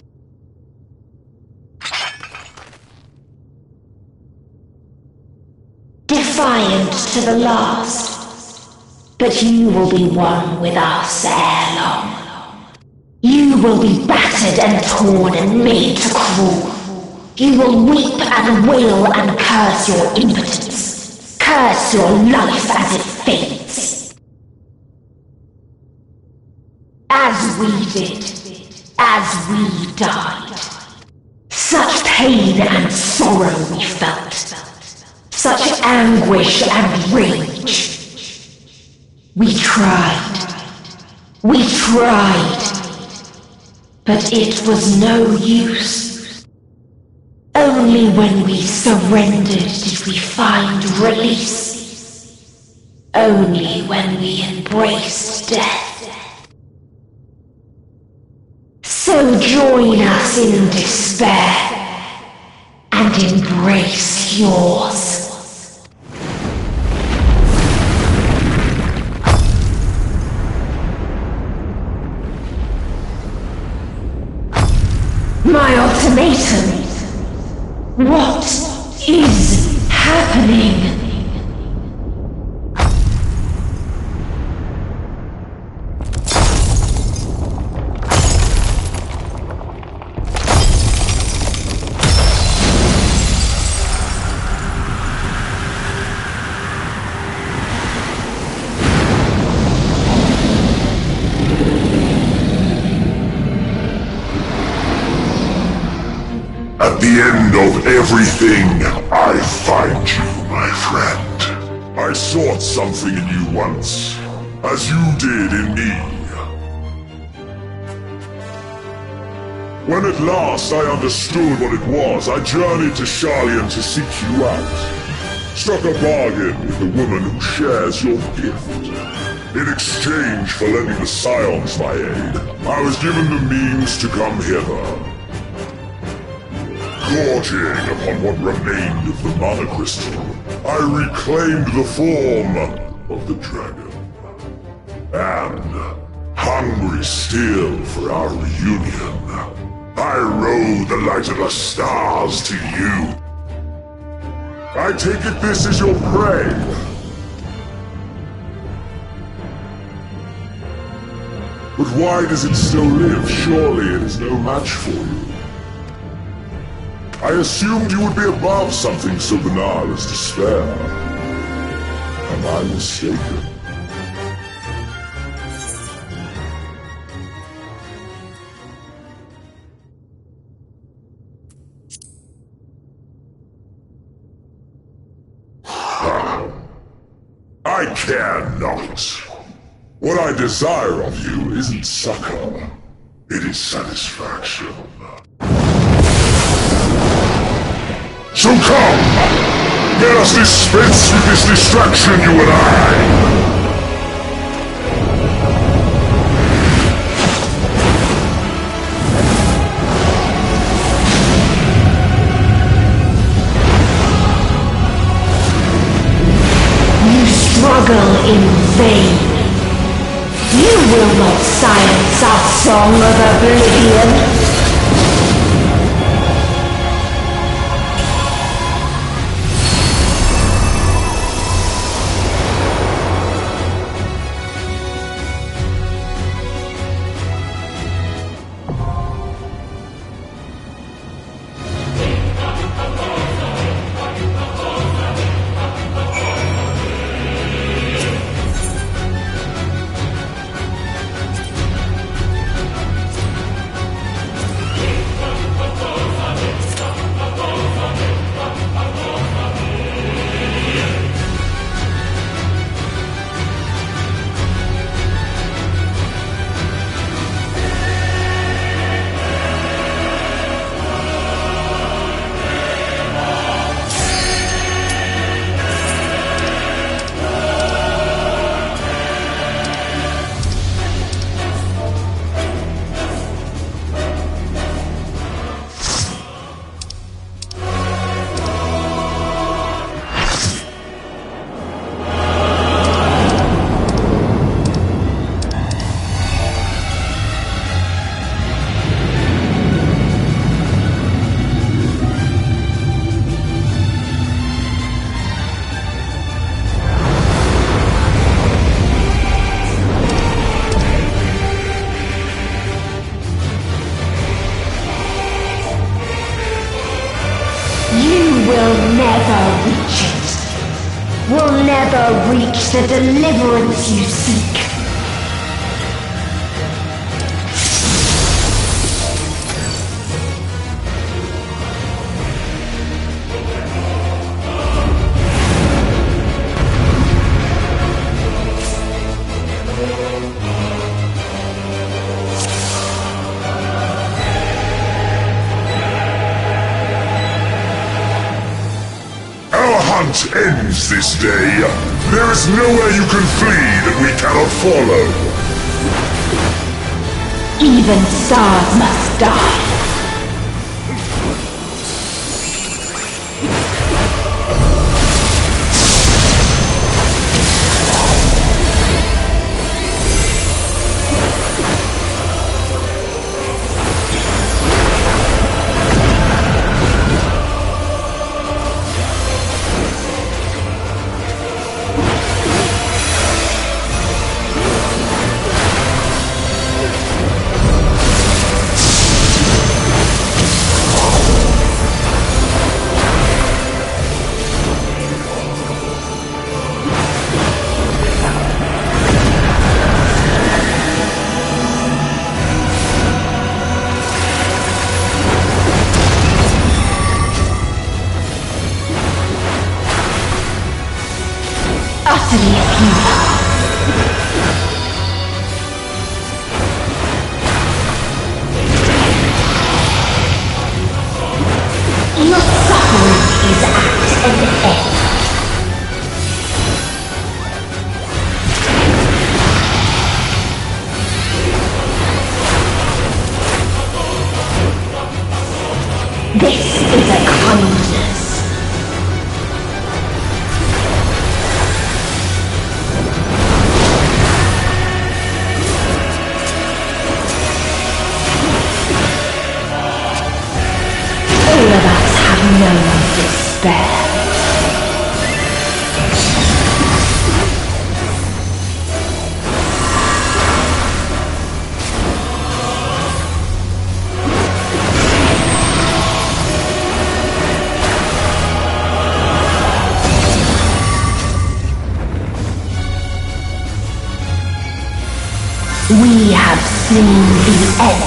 Defiant to the last, but you will be one with us ere long. You will be battered and torn and made to crawl. You will weep and wail and curse your impotence, curse your life as it fades. As we did, as we died. Such pain and sorrow we felt. Such anguish and rage. We tried. But it was no use. Only when we surrendered did we find release. Only when we embraced death. So join us in despair and embrace yours. My ultimatum. What is happening? At the end of everything, I find you, my friend. I sought something in you once, as you did in me. When at last I understood what it was, I journeyed to Sharlayan to seek you out. Struck a bargain with the woman who shares your gift. In exchange for lending the Scions my aid, I was given the means to come hither. Gorging upon what remained of the Mana Crystal, I reclaimed the form of the dragon. And, hungry still for our reunion, I rode the light of the stars to you. I take it this is your prey. But why does it still live? Surely it is no match for you. I assumed you would be above something so banal as despair. Am I mistaken? I care not. What I desire of you isn't succor. It is satisfaction. So come! Let us dispense with this distraction, you and I! You struggle in vain. You will not silence our song of oblivion. never reach it. Will never reach the deliverance you seek. Ends this day. There is nowhere you can flee that we cannot follow. Even stars must die. Utterly futile. Your suffering is at an end. This is a kindness. All of us have known despair. We have seen the end.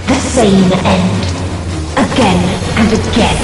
The same end. Again and again.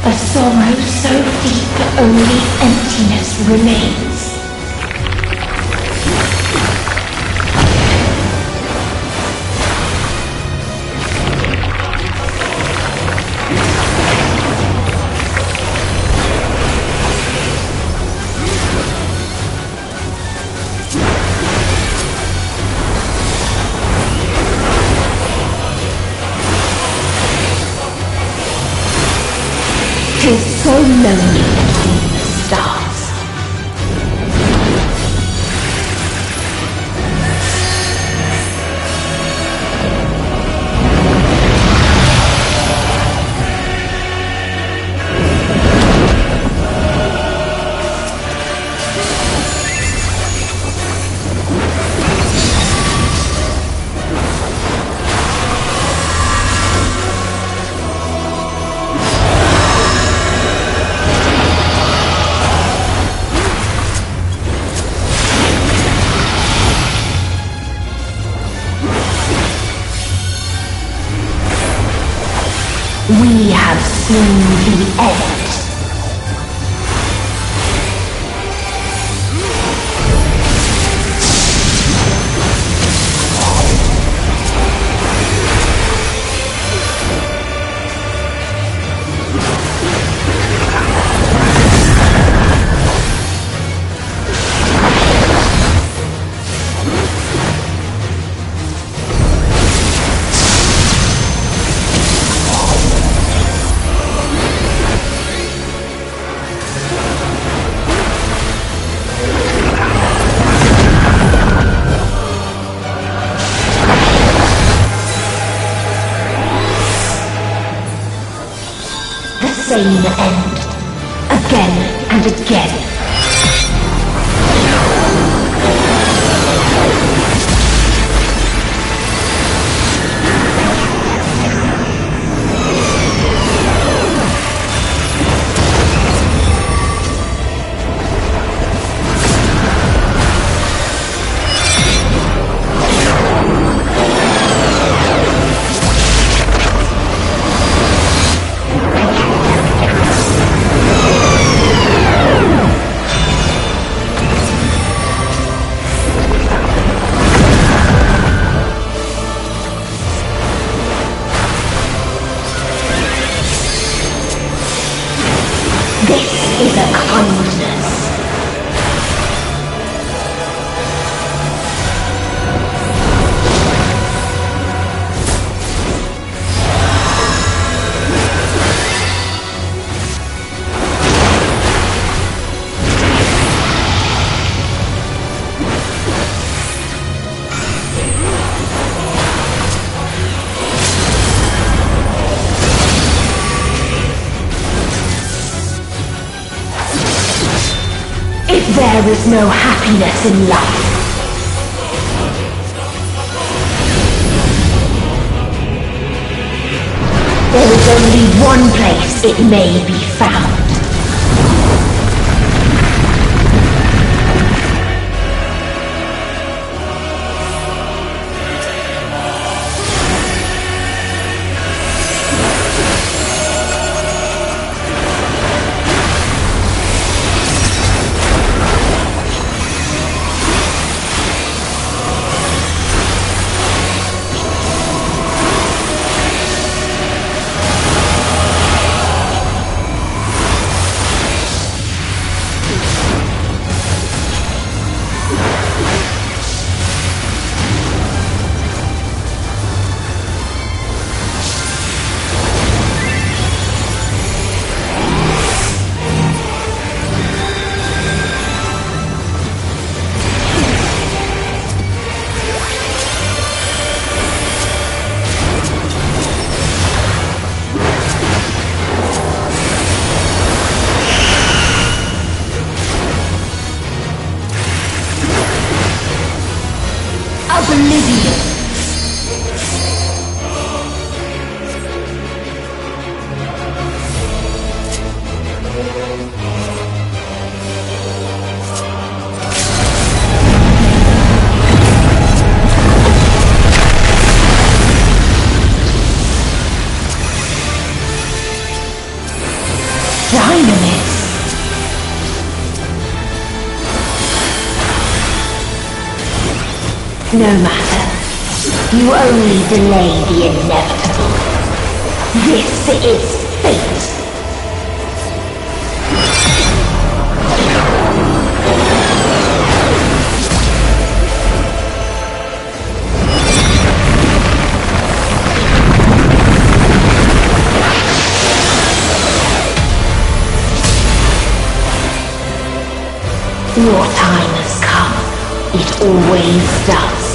A sorrow so deep only emptiness remains. Tis so lonely between the stars. in the end. Same end. Again and again. This is a kindness. If there is no happiness in life, there is only one place it may be found. Oblivion. Dynamite. No matter. You only delay the inevitable. This is fate. Your time has come. It always does.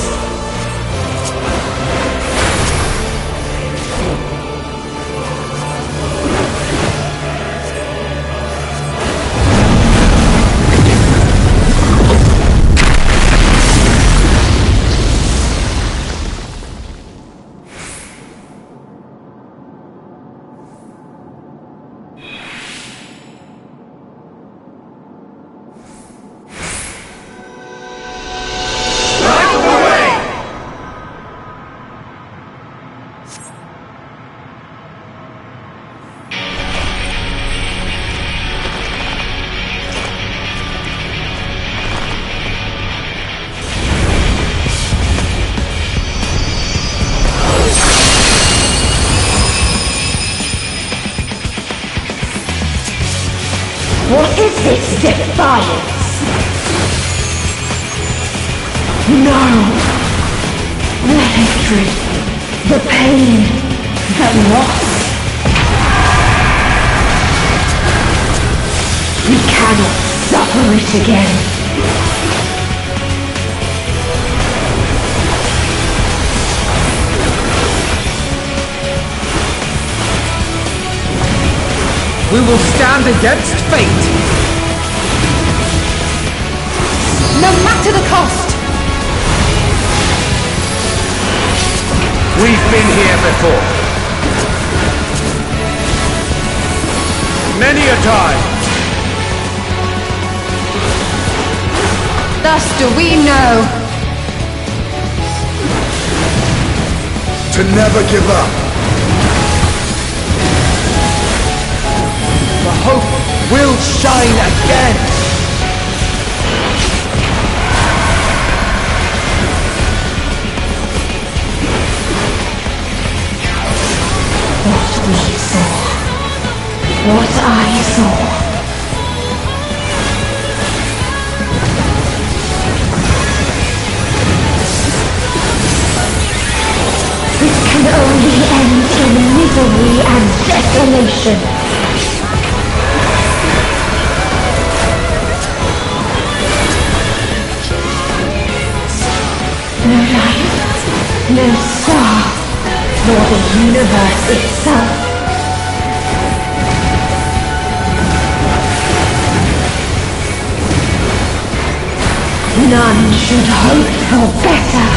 Right away! No! The hatred, the pain, the loss. We cannot suffer it again. We will stand against fate! No matter the cost! We've been here before. Many a time. Thus do we know. To never give up. The hope will shine again! What we saw. What I saw. This can only end in misery and desolation. No light, no star, nor the universe itself. None should hope for better.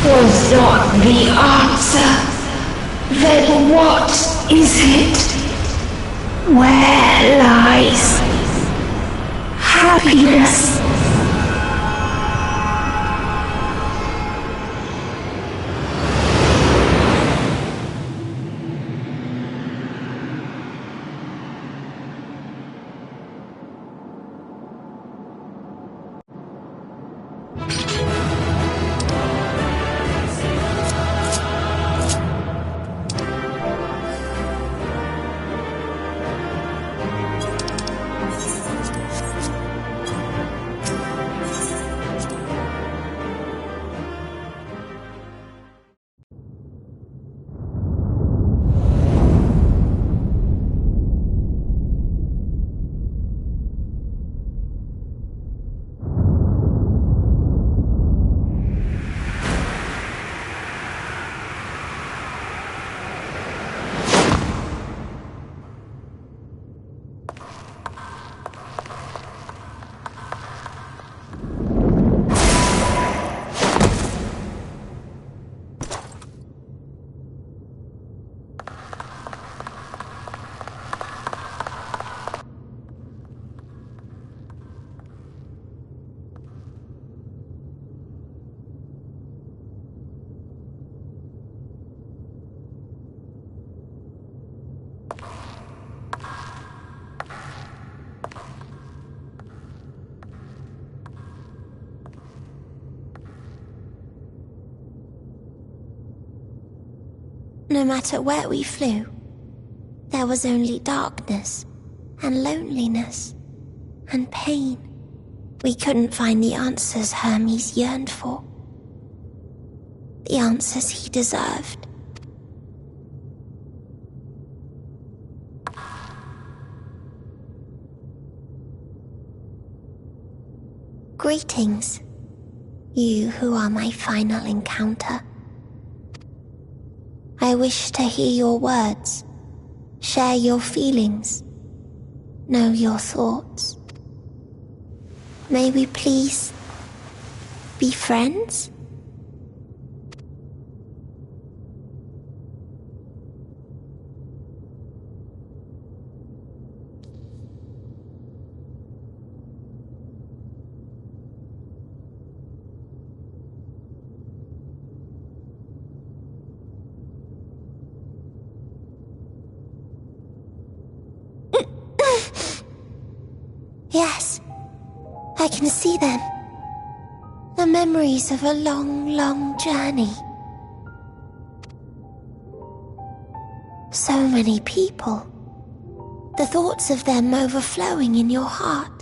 Was not the answer, then what is it? Where lies happiness? No matter where we flew, there was only darkness and loneliness and pain. We couldn't find the answers Hermes yearned for. The answers he deserved. Greetings, you who are my final encounter. I wish to hear your words, share your feelings, know your thoughts. May we please be friends? Yes, I can see them. The memories of a long, long journey. So many people. The thoughts of them overflowing in your heart.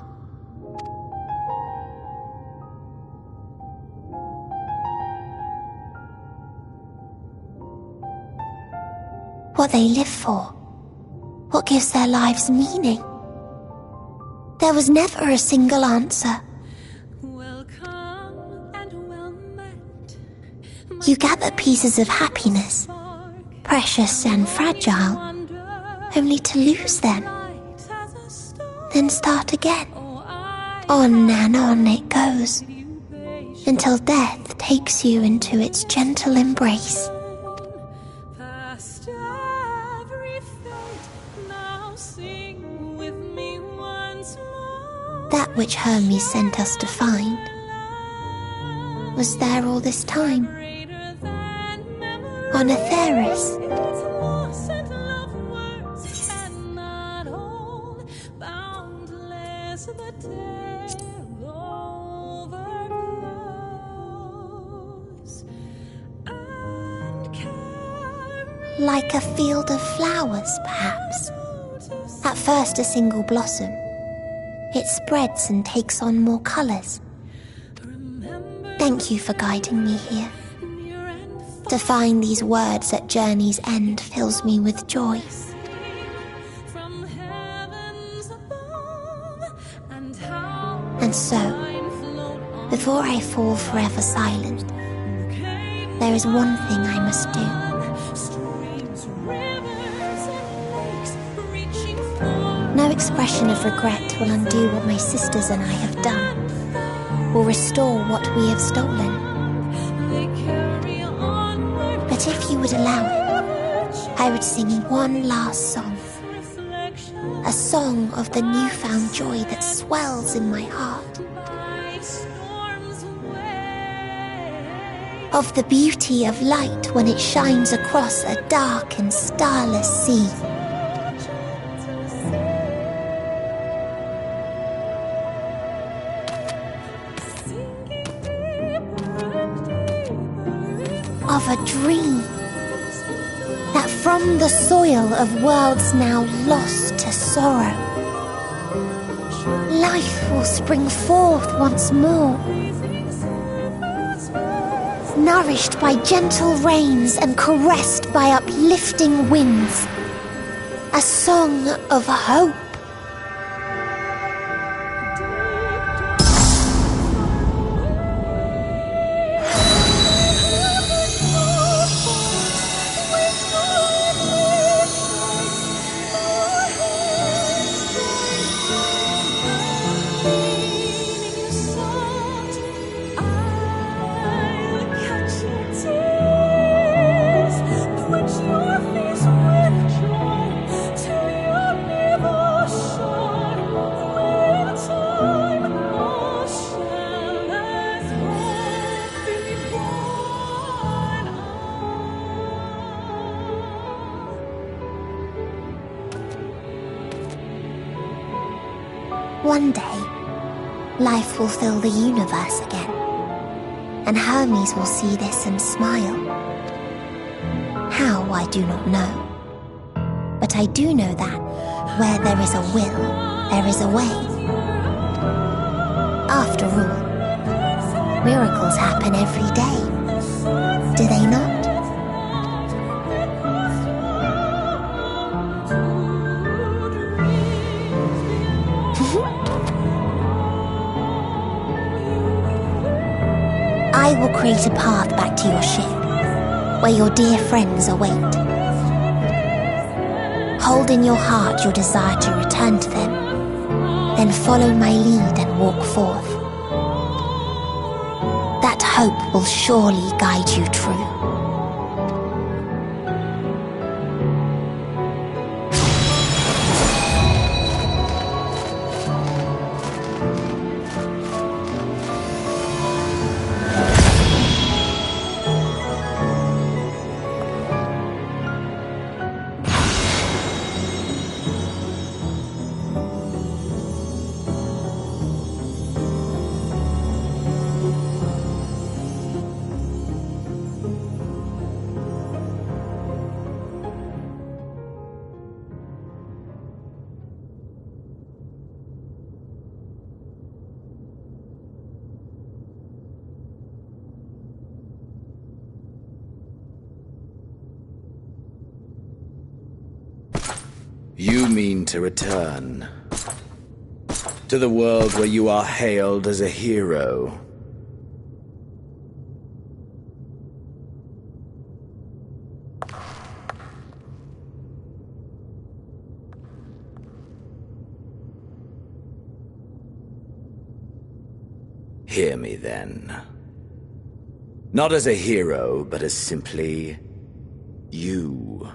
What they live for. What gives their lives meaning. There was never a single answer. You gather pieces of happiness, precious and fragile, only to lose them. Then start again. On and on it goes, until death takes you into its gentle embrace. That which Hermes sent us to find was there all this time, on Atheris. Like a field of flowers, perhaps. At first a single blossom. It spreads and takes on more colours. Thank you for guiding me here. To find these words at journey's end fills me with joy. And so, before I fall forever silent, there is one thing I must do. No expression of regret will undo what my sisters and I have done, will restore what we have stolen. But if you would allow it, I would sing one last song. A song of the newfound joy that swells in my heart. Of the beauty of light when it shines across a dark and starless sea. Of a dream that from the soil of worlds now lost to sorrow, life will spring forth once more, nourished by gentle rains and caressed by uplifting winds, a song of hope. One day, life will fill the universe again, and Hermes will see this and smile. How, I do not know. But I do know that where there is a will, there is a way. After all, miracles happen every day, do they not? I will create a path back to your ship, where your dear friends await. Hold in your heart your desire to return to them, then follow my lead and walk forth. That hope will surely guide you true. mean to return? To the world where you are hailed as a hero? Hear me then. Not as a hero, but as simply you.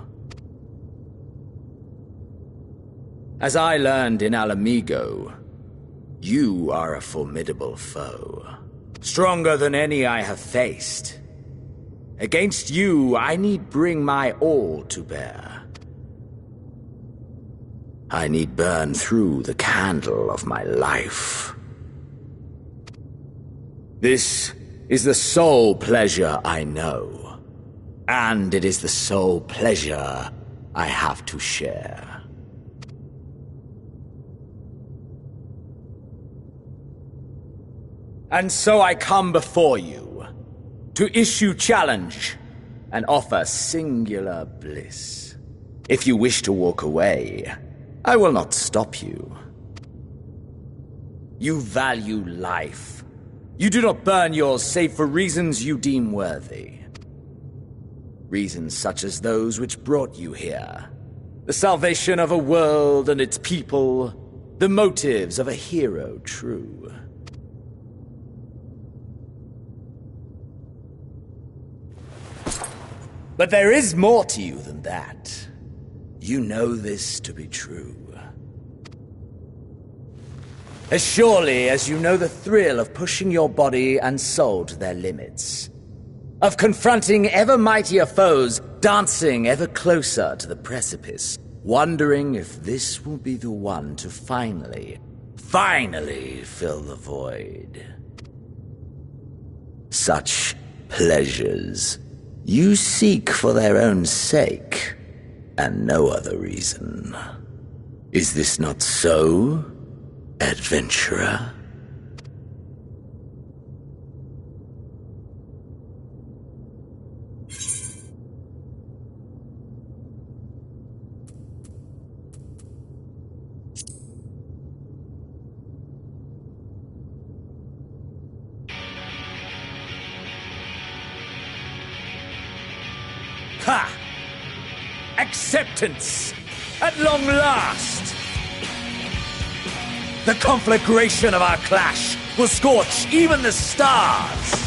As I learned in Alamigo, you are a formidable foe. Stronger than any I have faced. Against you, I need bring my all to bear. I need burn through the candle of my life. This is the sole pleasure I know, and it is the sole pleasure I have to share. And so I come before you, to issue challenge and offer singular bliss. If you wish to walk away, I will not stop you. You value life. You do not burn yours save for reasons you deem worthy. Reasons such as those which brought you here. The salvation of a world and its people. The motives of a hero true. But there is more to you than that. You know this to be true. As surely as you know the thrill of pushing your body and soul to their limits. Of confronting ever mightier foes, dancing ever closer to the precipice, wondering if this will be the one to finally fill the void. Such pleasures you seek for their own sake, and no other reason. Is this not so, adventurer? Ha! Acceptance! At long last! The conflagration of our clash will scorch even the stars!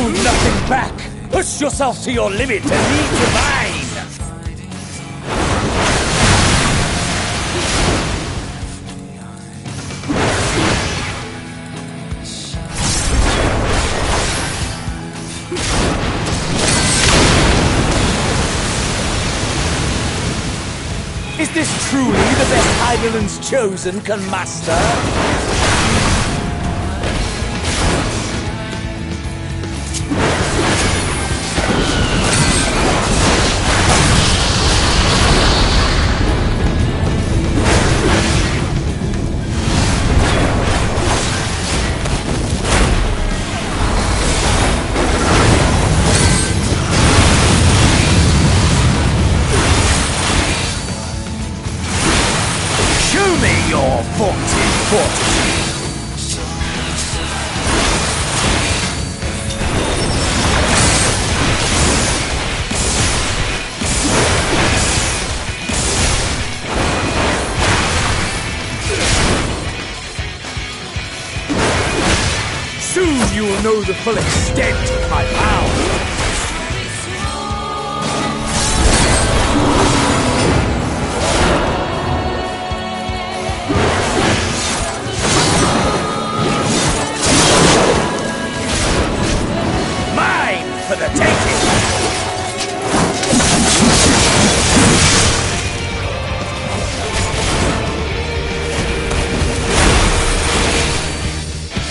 Nothing back! Push yourself to your limit and lead divine! Is this truly the best Eidolon's chosen can master? your vaunted fortitude. Soon you will know the full extent of my power. For the taking!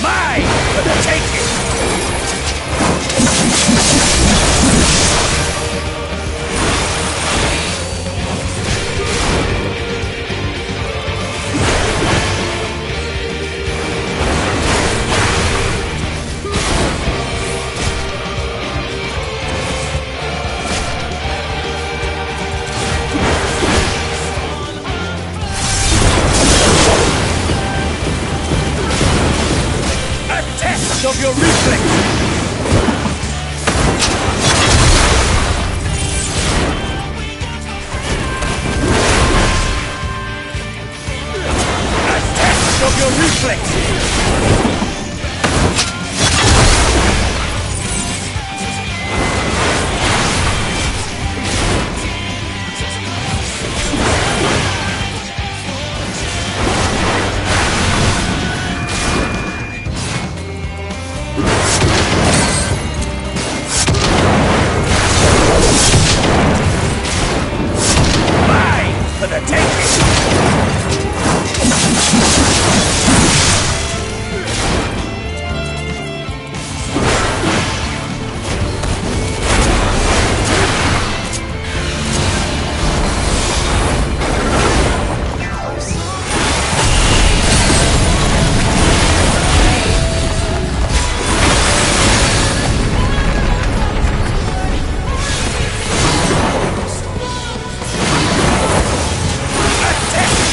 Mine for the taking! Of your reflexes! A test of your reflexes! For the taking!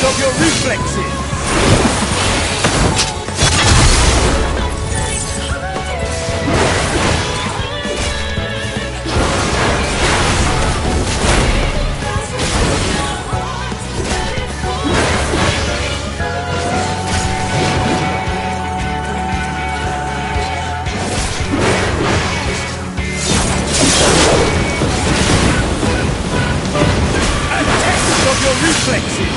Of your reflexes! A test of your reflexes!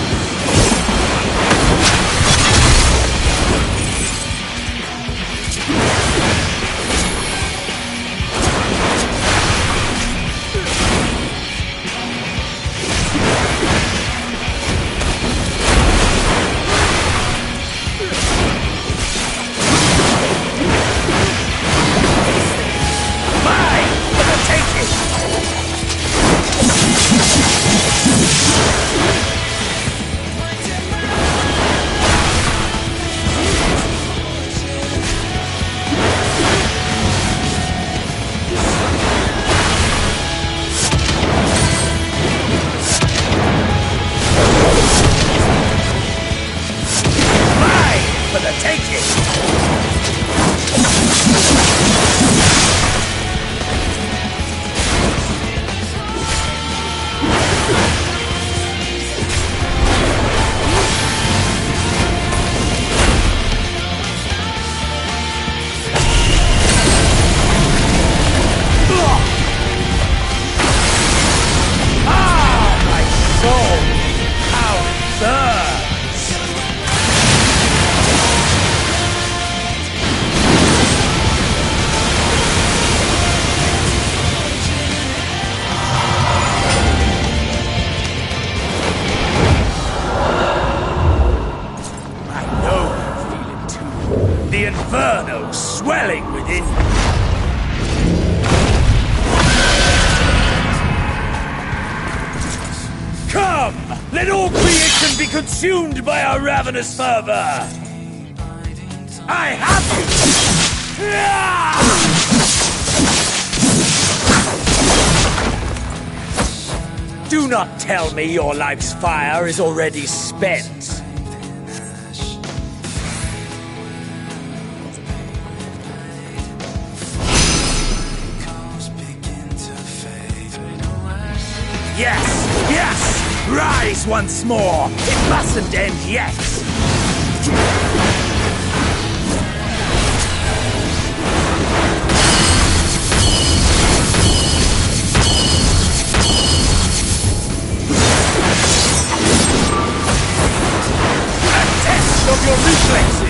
For the taking! My soul! How it burns! The inferno swelling within you. Come! Let all creation be consumed by our ravenous fervor! I have you! Do not tell me your life's fire is already spent. Rise once more! It mustn't end yet! A test of your reflexes!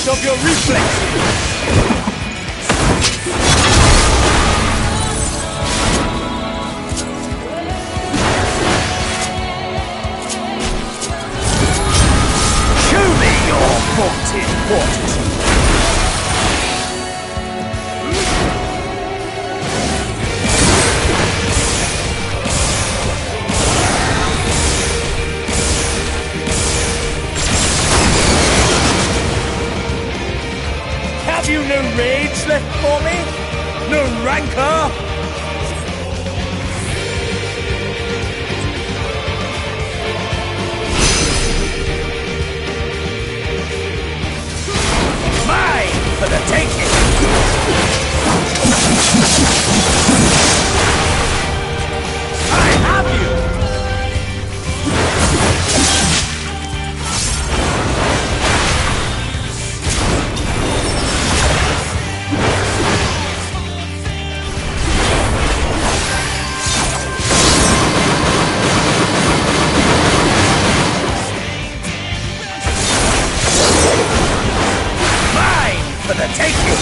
Of your reflexes! Show me your vaunted fortitude! Have you no rage left for me? No rancor? Mine for the taking! I have you! For the taking!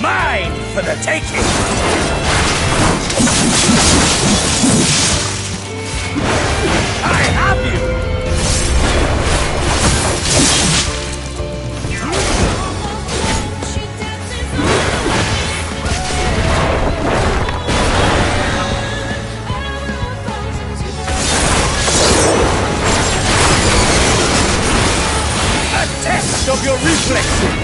Mine for the taking! I have you! A test of your reflexes!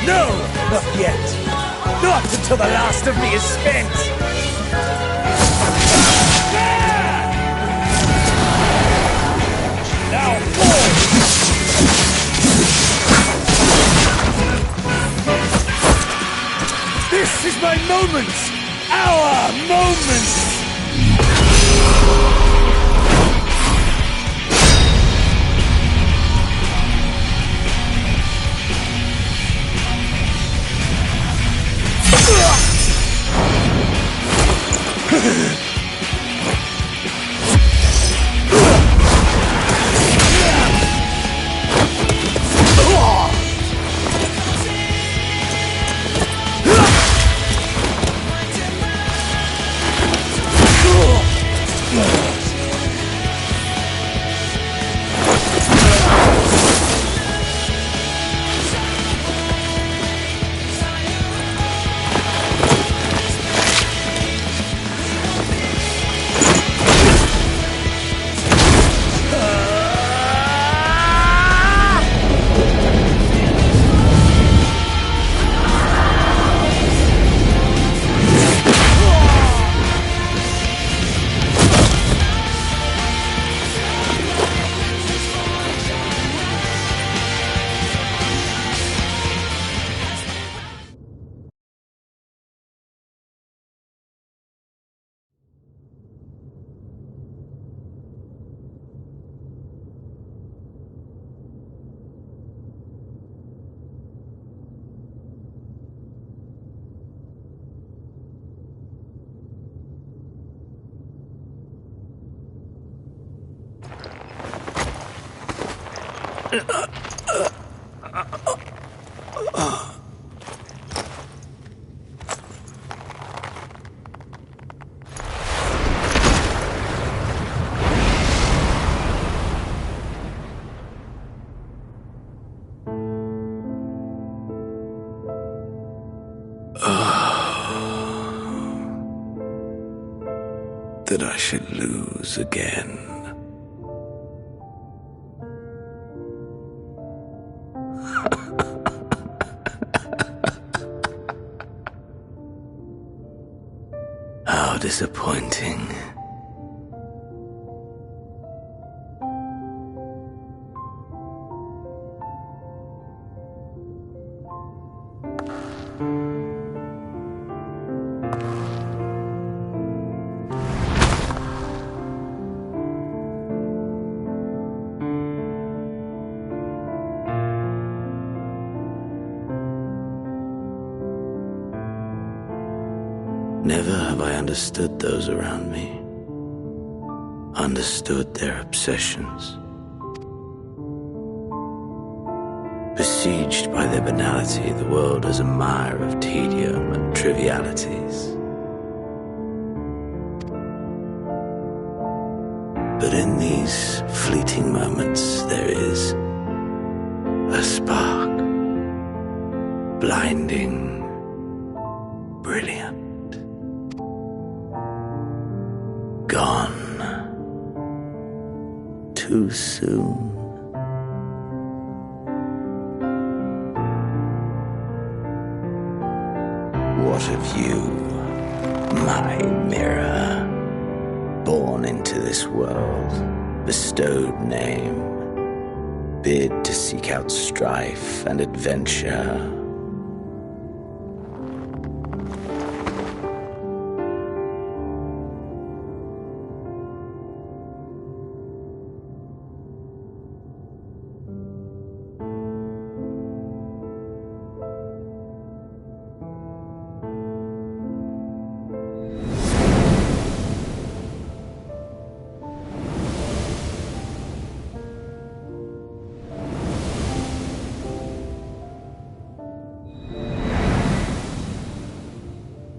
No, not yet. Not until the last of me is spent. Now fall! This is my moment! Our moment! That I should lose again. How disappointing. Never have I understood those around me, understood their obsessions. Besieged by their banality, the world is a mire of tedium and trivialities. But in these fleeting moments there is a spark, blinding, brilliant. Gone too soon. What of you, my mirror? Born into this world, bestowed name, bid to seek out strife and adventure.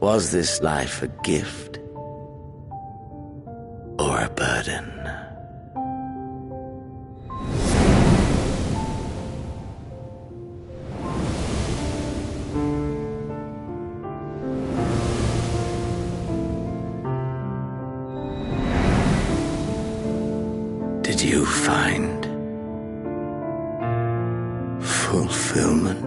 Was this life a gift or a burden? Did you find fulfillment?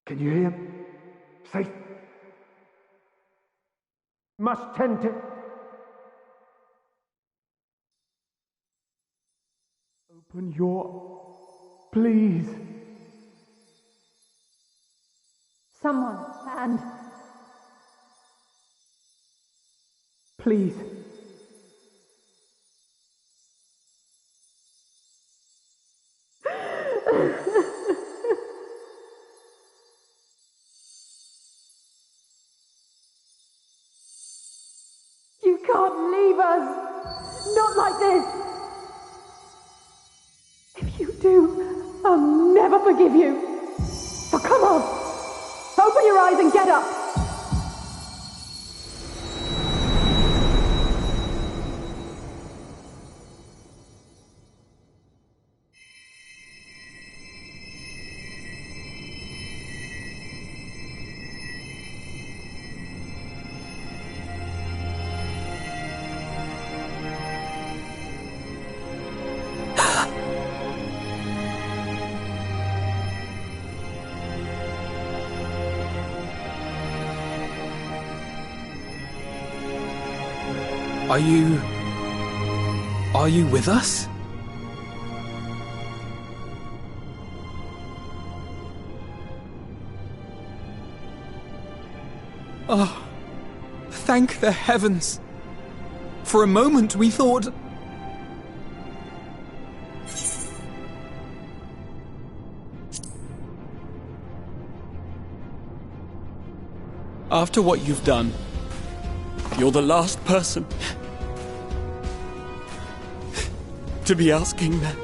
Can you hear him? Safe. Must tend to... Open your... Please. Someone, and... Please. You can't leave us! Not like this! If you do, I'll never forgive you! So come on! Open your eyes and get up! Are you with us? Oh, thank the heavens. For a moment we thought... After what you've done, you're the last person to be asking that.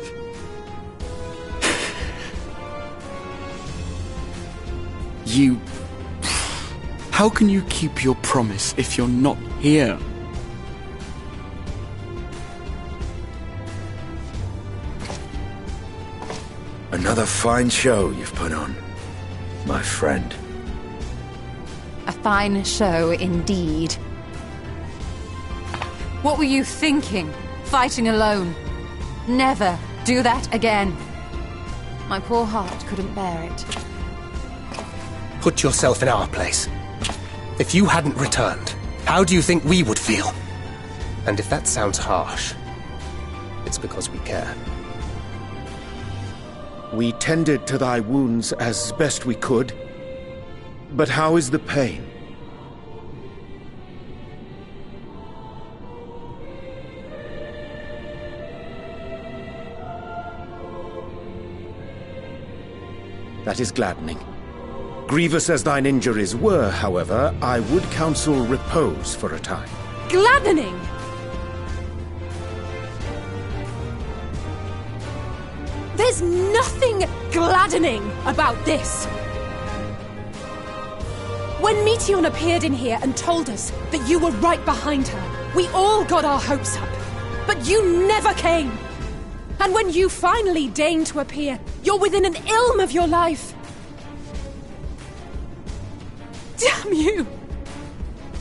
You... How can you keep your promise if you're not here? Another fine show you've put on, my friend. A fine show indeed. What were you thinking? Fighting alone? Never do that again. My poor heart couldn't bear it. Put yourself in our place. If you hadn't returned, how do you think we would feel? And if that sounds harsh, it's because we care. We tended to thy wounds as best we could, but how is the pain? That is gladdening. Grievous as thine injuries were, however, I would counsel repose for a time. Gladdening! There's nothing gladdening about this! When Meteion appeared in here and told us that you were right behind her, we all got our hopes up. But you never came! And when you finally deign to appear, you're within an ilm of your life. Damn you!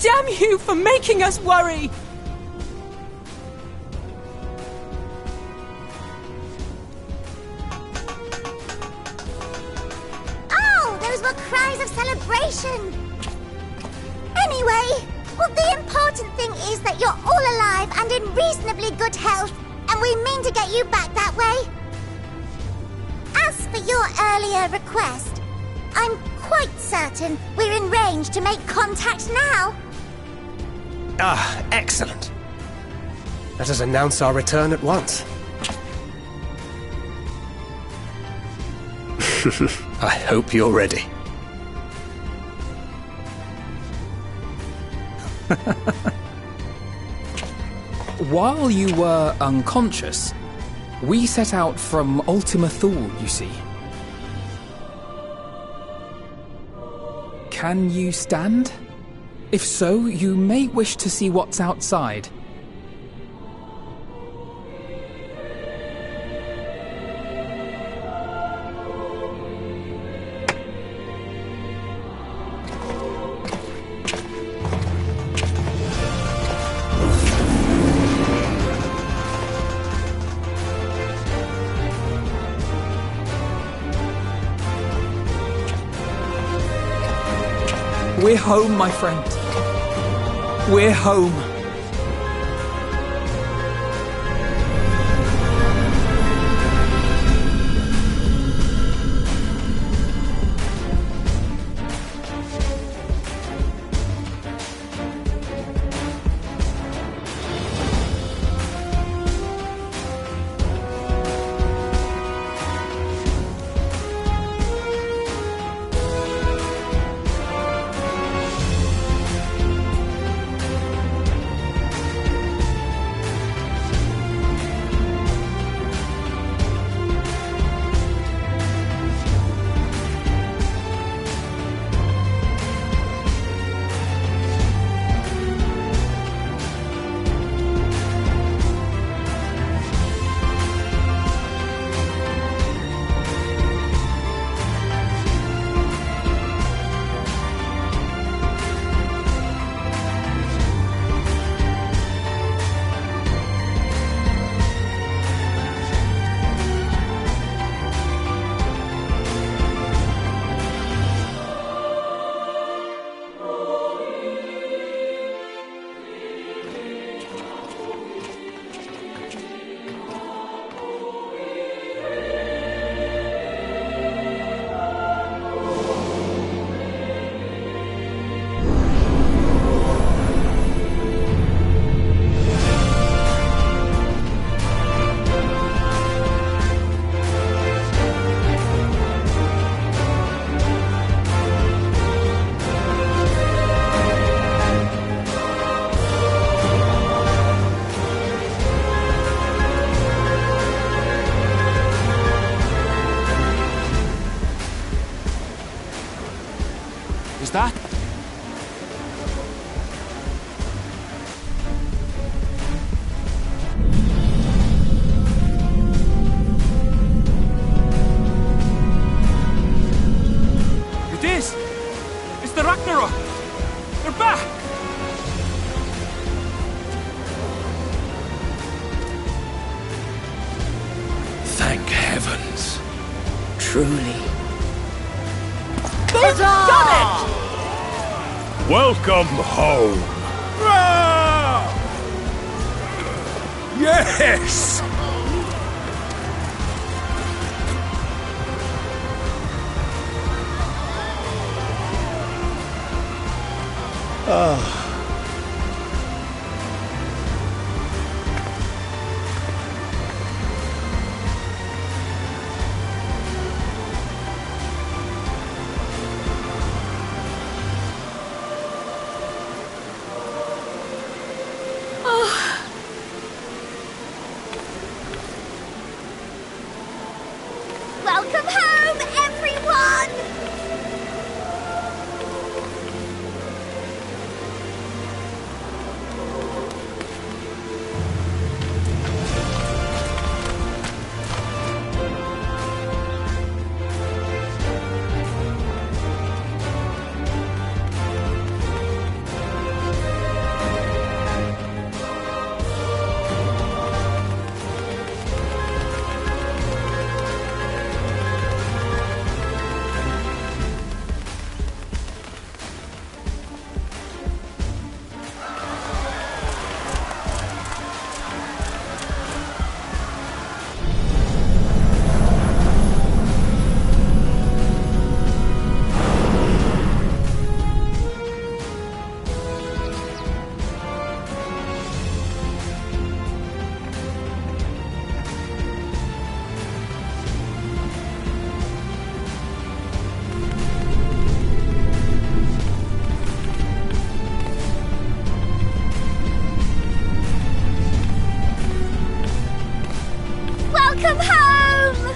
Damn you for making us worry! Oh, those were cries of celebration! Anyway, well, the important thing is that you're all alive and in reasonably good health. And we mean to get you back that way. As for your earlier request, I'm quite certain we're in range to make contact now. Ah, excellent. Let us announce our return at once. I hope you're ready. While you were unconscious, we set out from Ultima Thule, you see. Can you stand? If so, you may wish to see what's outside. We're home, my friend. We're home. truly. They've done it! Welcome home. Yes! Welcome home, everyone! Welcome home!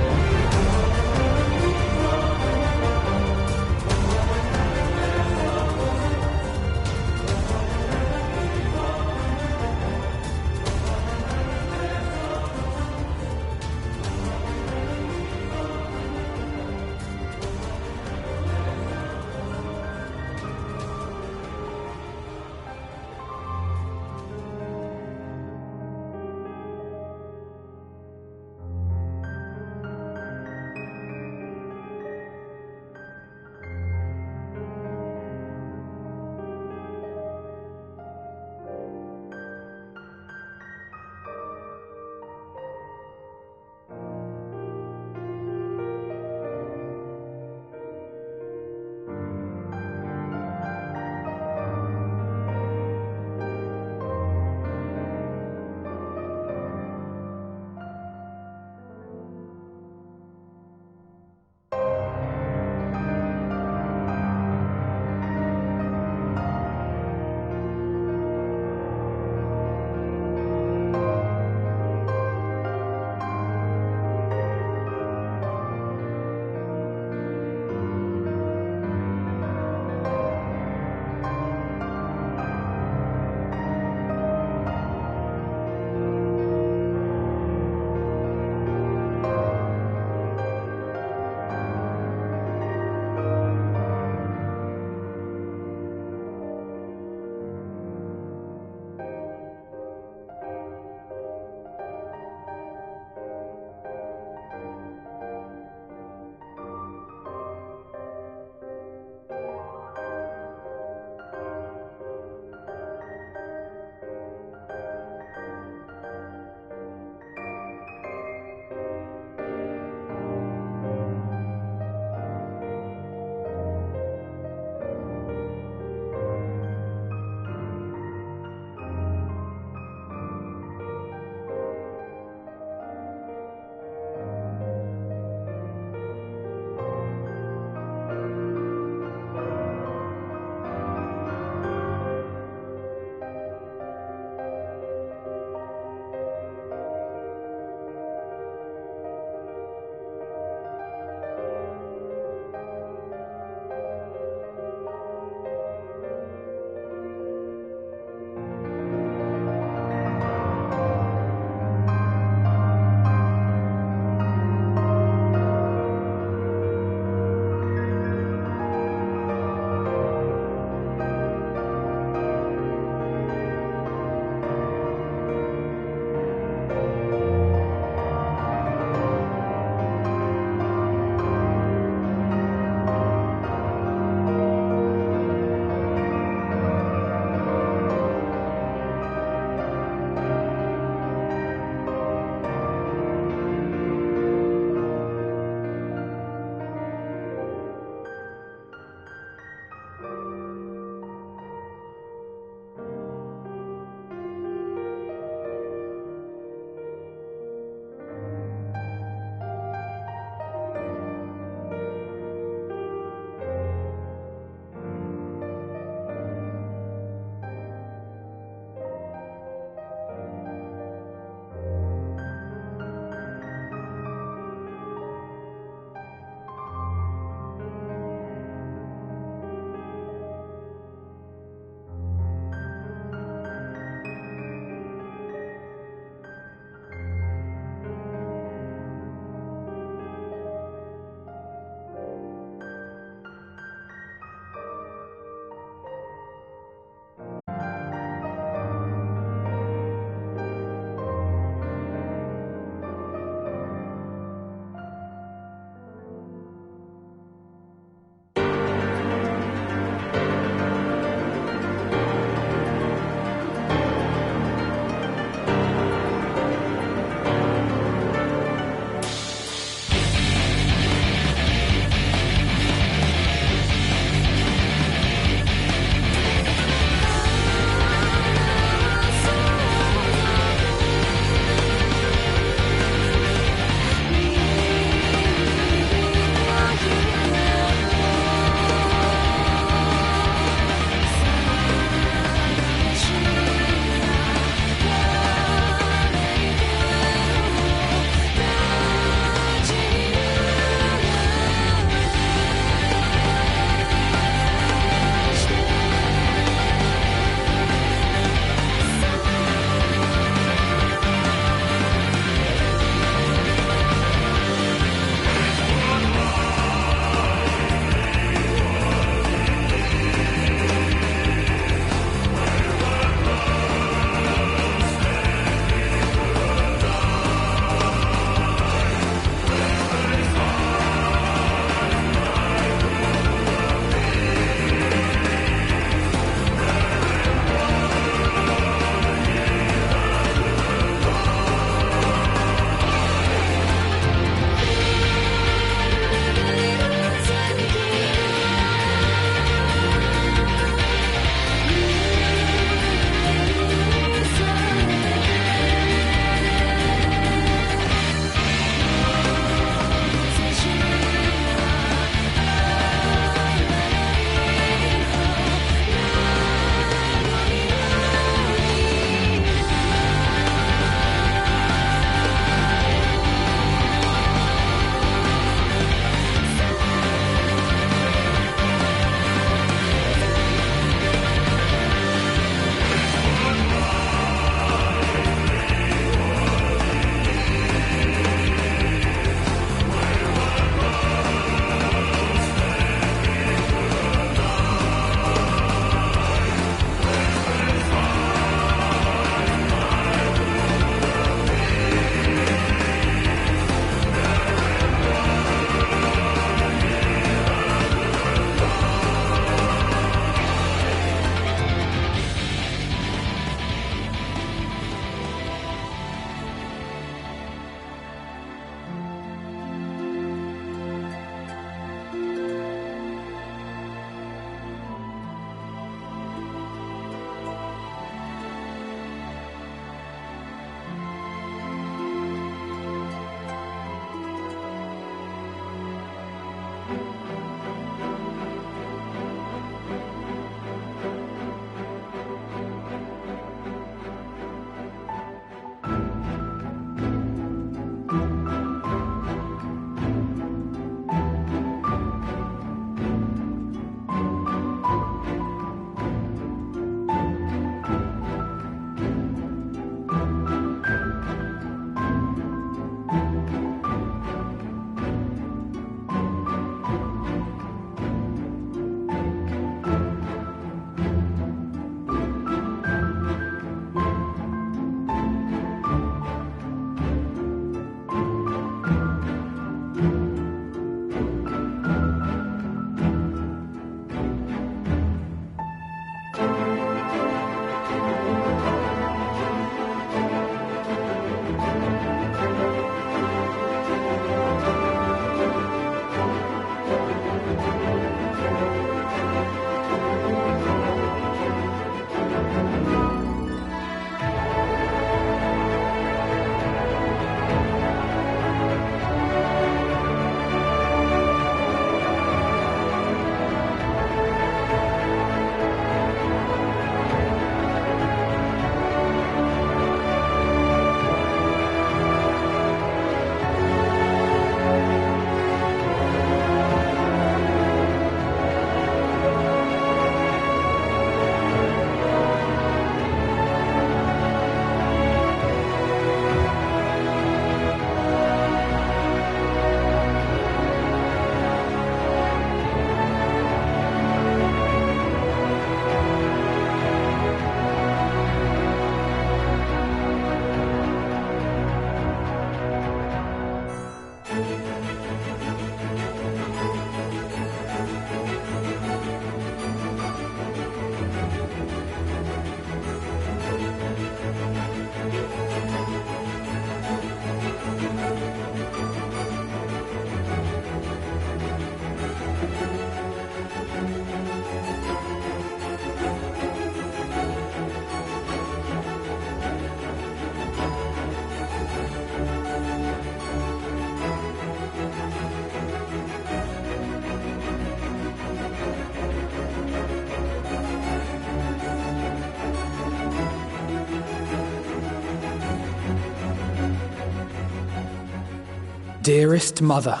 Dearest Mother,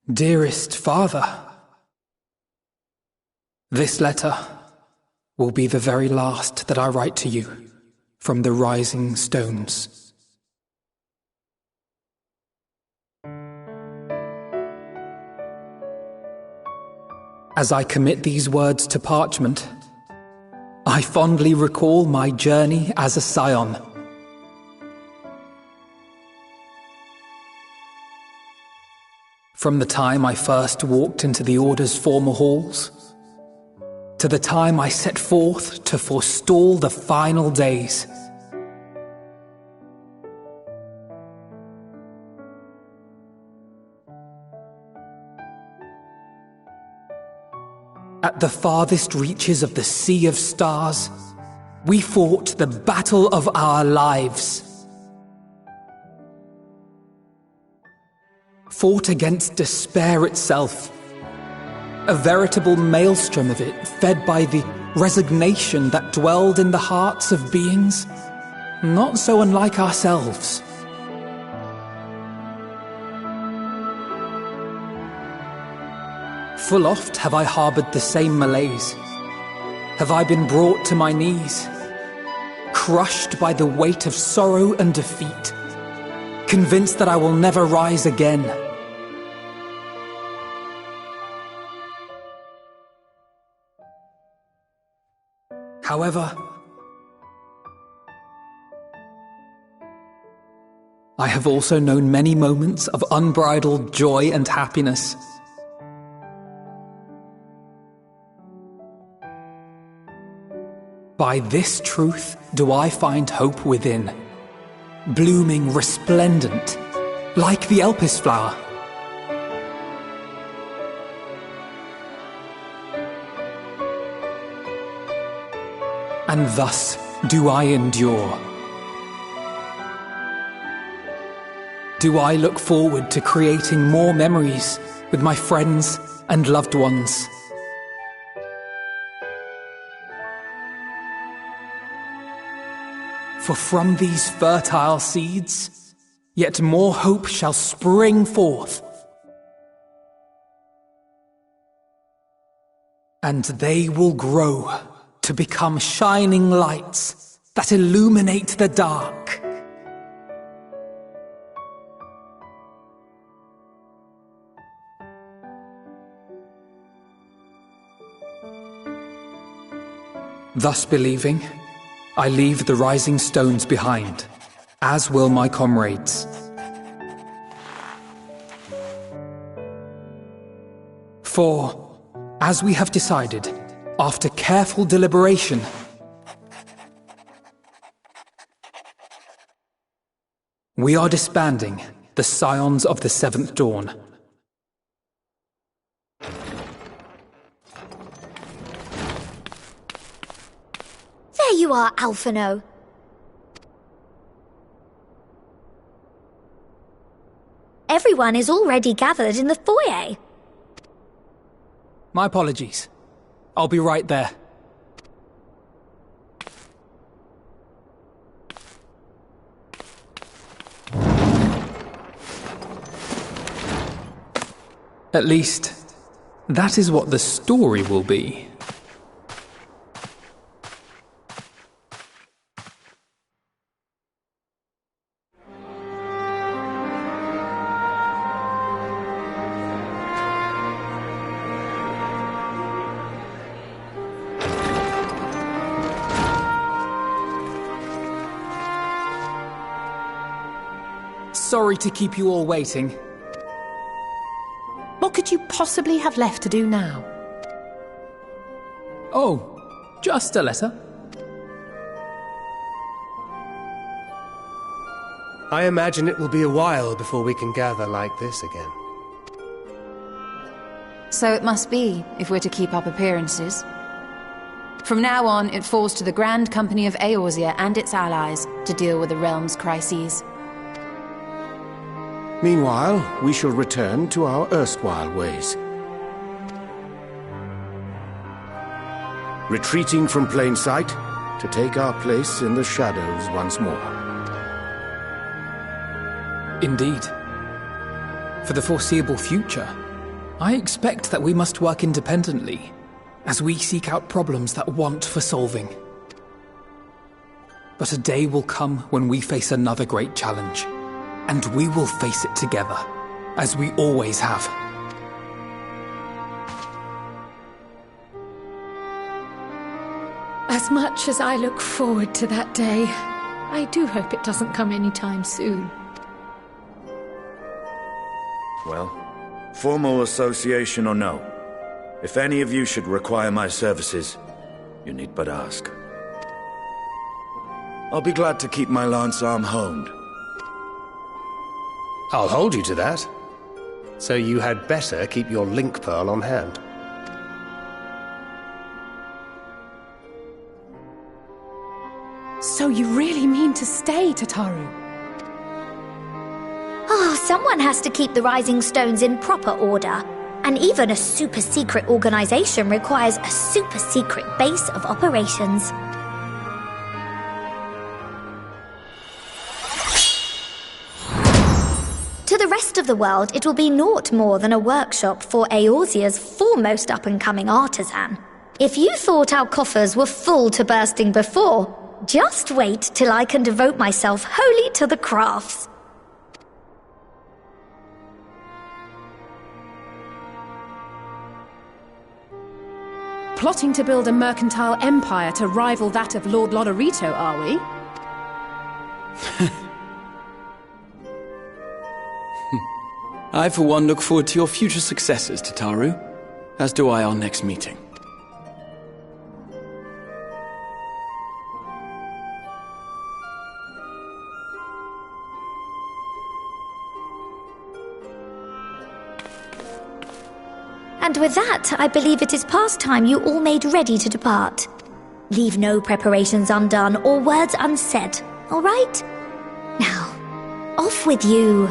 dearest Father, this letter will be the very last that I write to you from the Rising Stones. As I commit these words to parchment, I fondly recall my journey as a scion. From the time I first walked into the Order's former halls, to the time I set forth to forestall the final days. At the farthest reaches of the Sea of Stars, we fought the battle of our lives. Fought against despair itself, a veritable maelstrom of it fed by the resignation that dwelled in the hearts of beings not so unlike ourselves. Full oft have I harboured the same malaise. Have I been brought to my knees, crushed by the weight of sorrow and defeat, convinced that I will never rise again. However, I have also known many moments of unbridled joy and happiness. By this truth do I find hope within, blooming resplendent, like the Elpis flower. And thus do I endure. Do I look forward to creating more memories with my friends and loved ones. For from these fertile seeds, yet more hope shall spring forth. And they will grow to become shining lights that illuminate the dark. Thus believing, I leave the rising stones behind, as will my comrades. For, as we have decided, after careful deliberation, we are disbanding the Scions of the Seventh Dawn. There you are, Alphino. Everyone is already gathered in the foyer. My apologies. I'll be right there. At least, that is what the story will be. Sorry to keep you all waiting. What could you possibly have left to do now? Oh, just a letter. I imagine it will be a while before we can gather like this again. So it must be, if we're to keep up appearances. From now on, it falls to the Grand Company of Eorzea and its allies to deal with the realm's crises. Meanwhile, we shall return to our erstwhile ways. Retreating from plain sight to take our place in the shadows once more. Indeed. For the foreseeable future, I expect that we must work independently, as we seek out problems that want for solving. But a day will come when we face another great challenge, and we will face it together, as we always have. As much as I look forward to that day, I do hope it doesn't come anytime soon. Well, formal association or no, if any of you should require my services, you need but ask. I'll be glad to keep my lance arm honed. I'll hold you to that. So you had better keep your link pearl on hand. So you really mean to stay, Tataru? Oh, someone has to keep the Rising Stones in proper order. And even a super-secret organization requires a super-secret base of operations. To the rest of the world, it will be naught more than a workshop for Eorzea's foremost up-and-coming artisan. If you thought our coffers were full to bursting before, just wait till I can devote myself wholly to the crafts. Plotting to build a mercantile empire to rival that of Lord Lodorito, are we? I, for one, look forward to your future successes, Tataru, as do I our next meeting. And with that, I believe it is past time you all made ready to depart. Leave no preparations undone or words unsaid, all right? Now, off with you.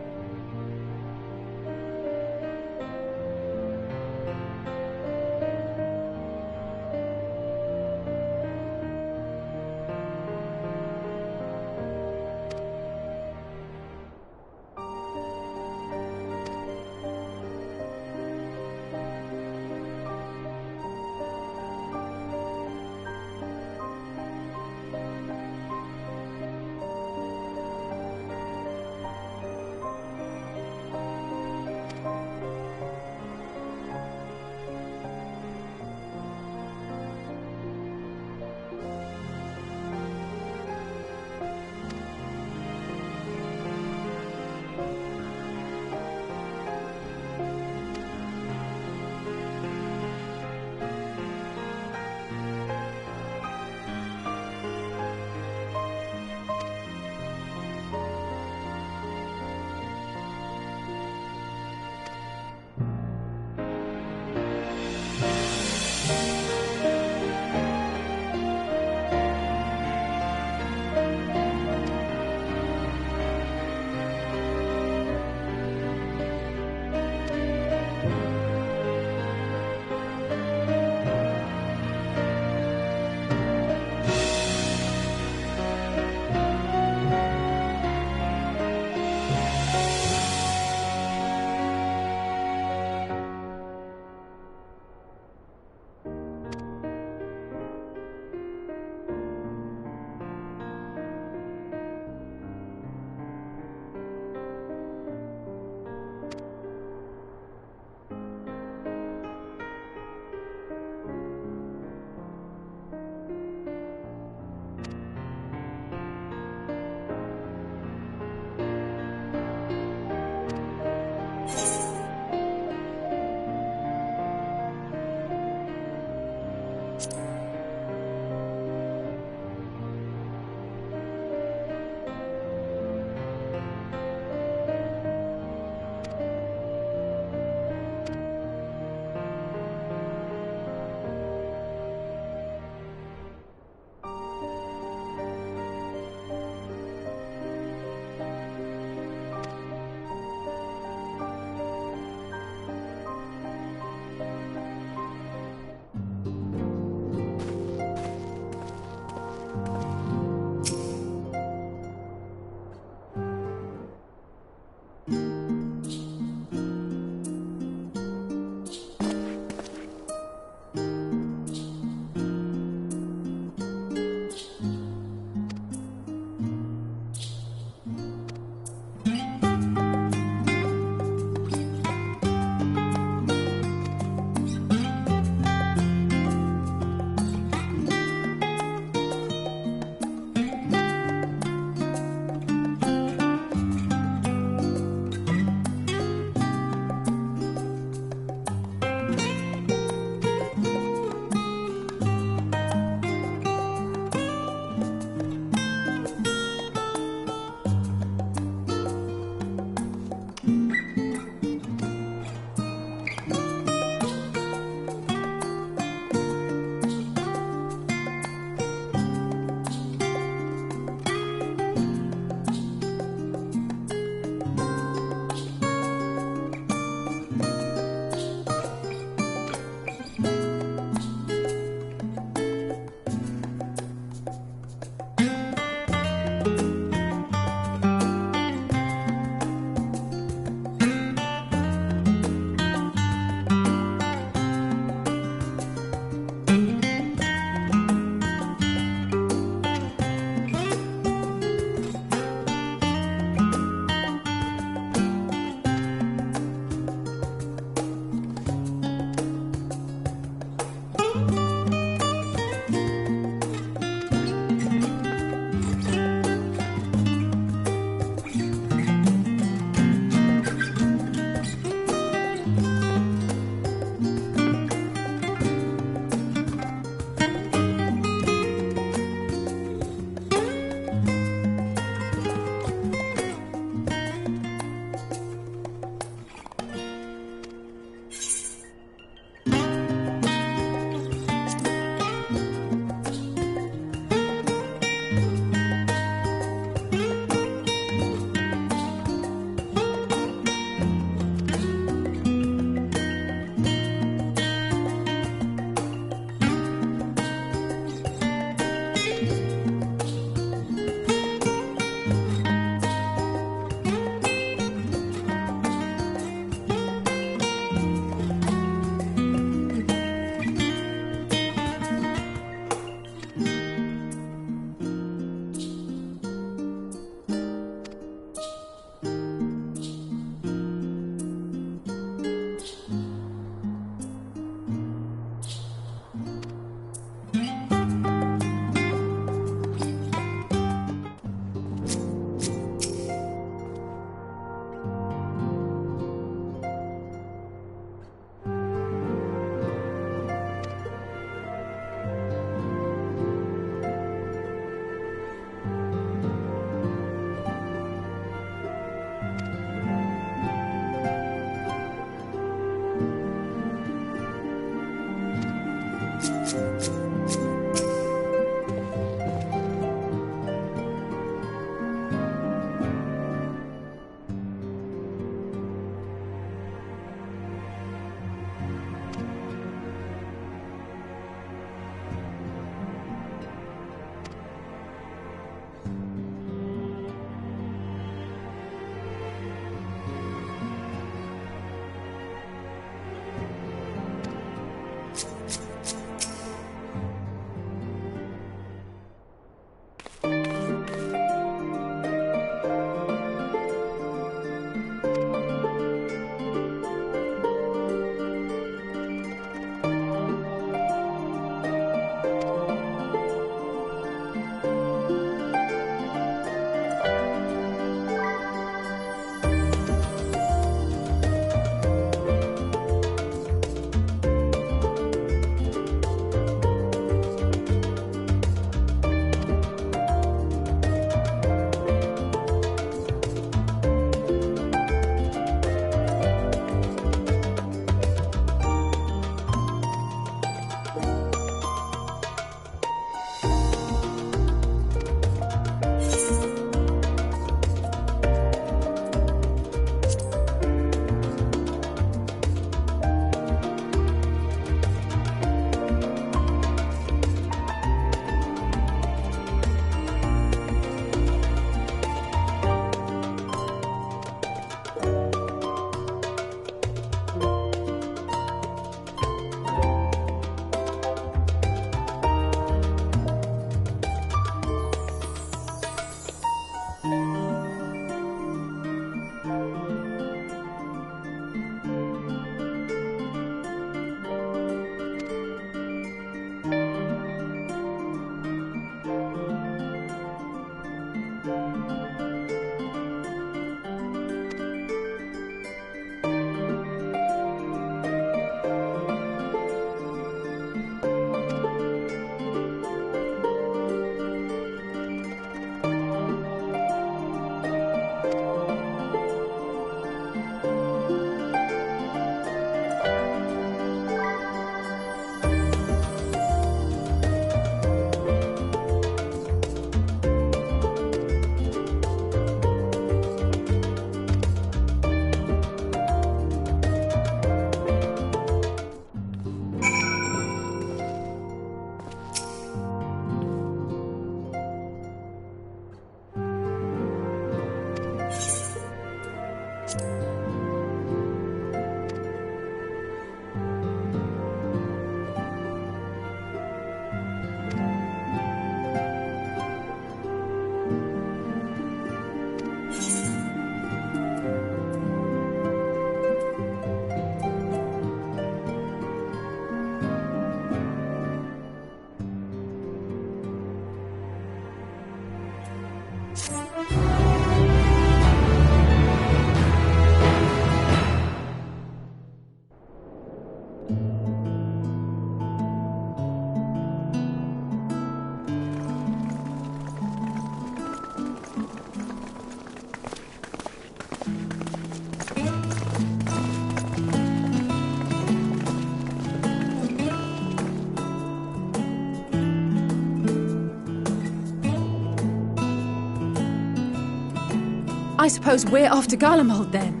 I suppose we're off to Garlemald then.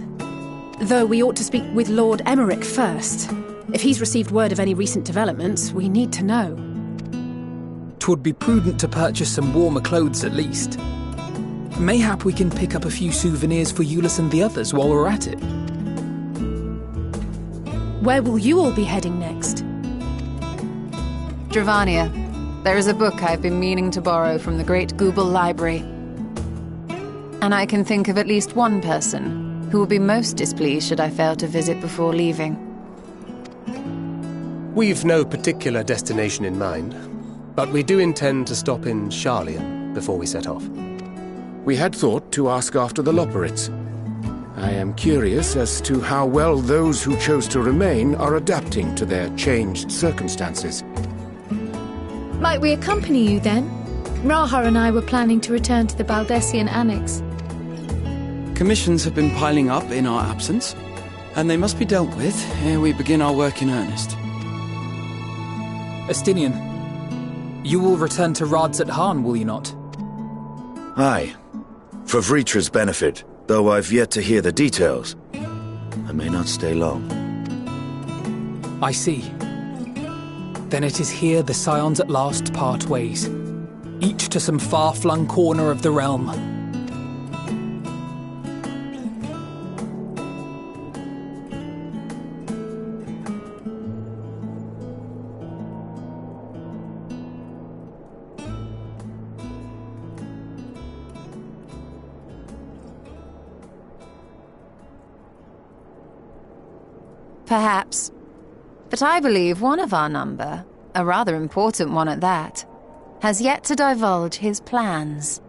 Though we ought to speak with Lord Emmerich first. If he's received word of any recent developments, we need to know. 'Twould be prudent to purchase some warmer clothes at least. Mayhap we can pick up a few souvenirs for Euless and the others while we're at it. Where will you all be heading next? Dravania. There is a book I've been meaning to borrow from the Great Google Library. And I can think of at least one person who will be most displeased should I fail to visit before leaving. We've no particular destination in mind, but we do intend to stop in Sharlayan before we set off. We had thought to ask after the Loporrits. I am curious as to how well those who chose to remain are adapting to their changed circumstances. Might we accompany you then? Raha and I were planning to return to the Baldessian Annex. Commissions have been piling up in our absence, and they must be dealt with ere we begin our work in earnest. Estinian, you will return to Rads at Han, will you not? Aye. For Vritra's benefit, though I've yet to hear the details. I may not stay long. I see. Then it is here the Scions at last part ways, each to some far-flung corner of the realm. Perhaps. But I believe one of our number, a rather important one at that, has yet to divulge his plans.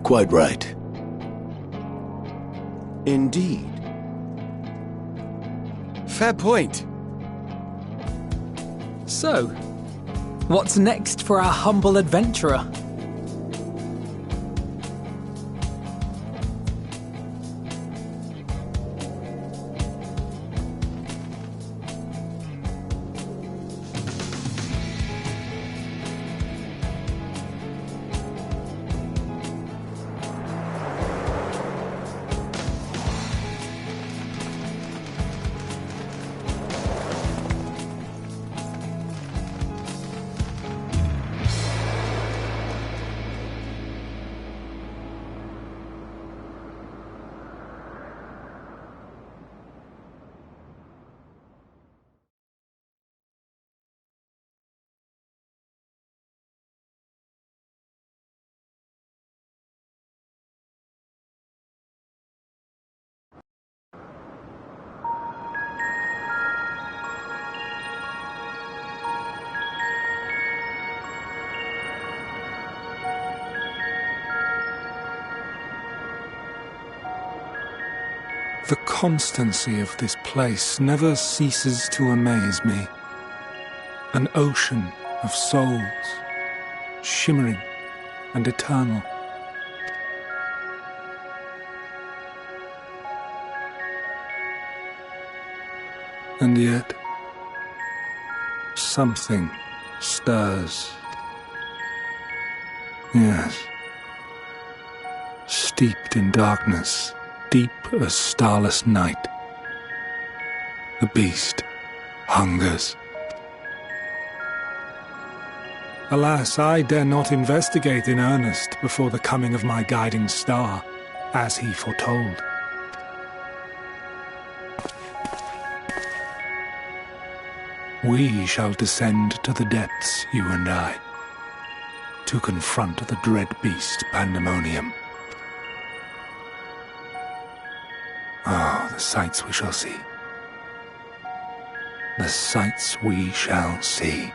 Quite right. Indeed. Fair point. So, what's next for our humble adventurer? The constancy of this place never ceases to amaze me. An ocean of souls, shimmering and eternal. And yet, something stirs. Yes. Steeped in darkness, deep as starless night. The beast hungers. Alas, I dare not investigate in earnest before the coming of my guiding star, as he foretold. We shall descend to the depths, you and I, to confront the dread beast Pandemonium. Oh, the sights we shall see. The sights we shall see.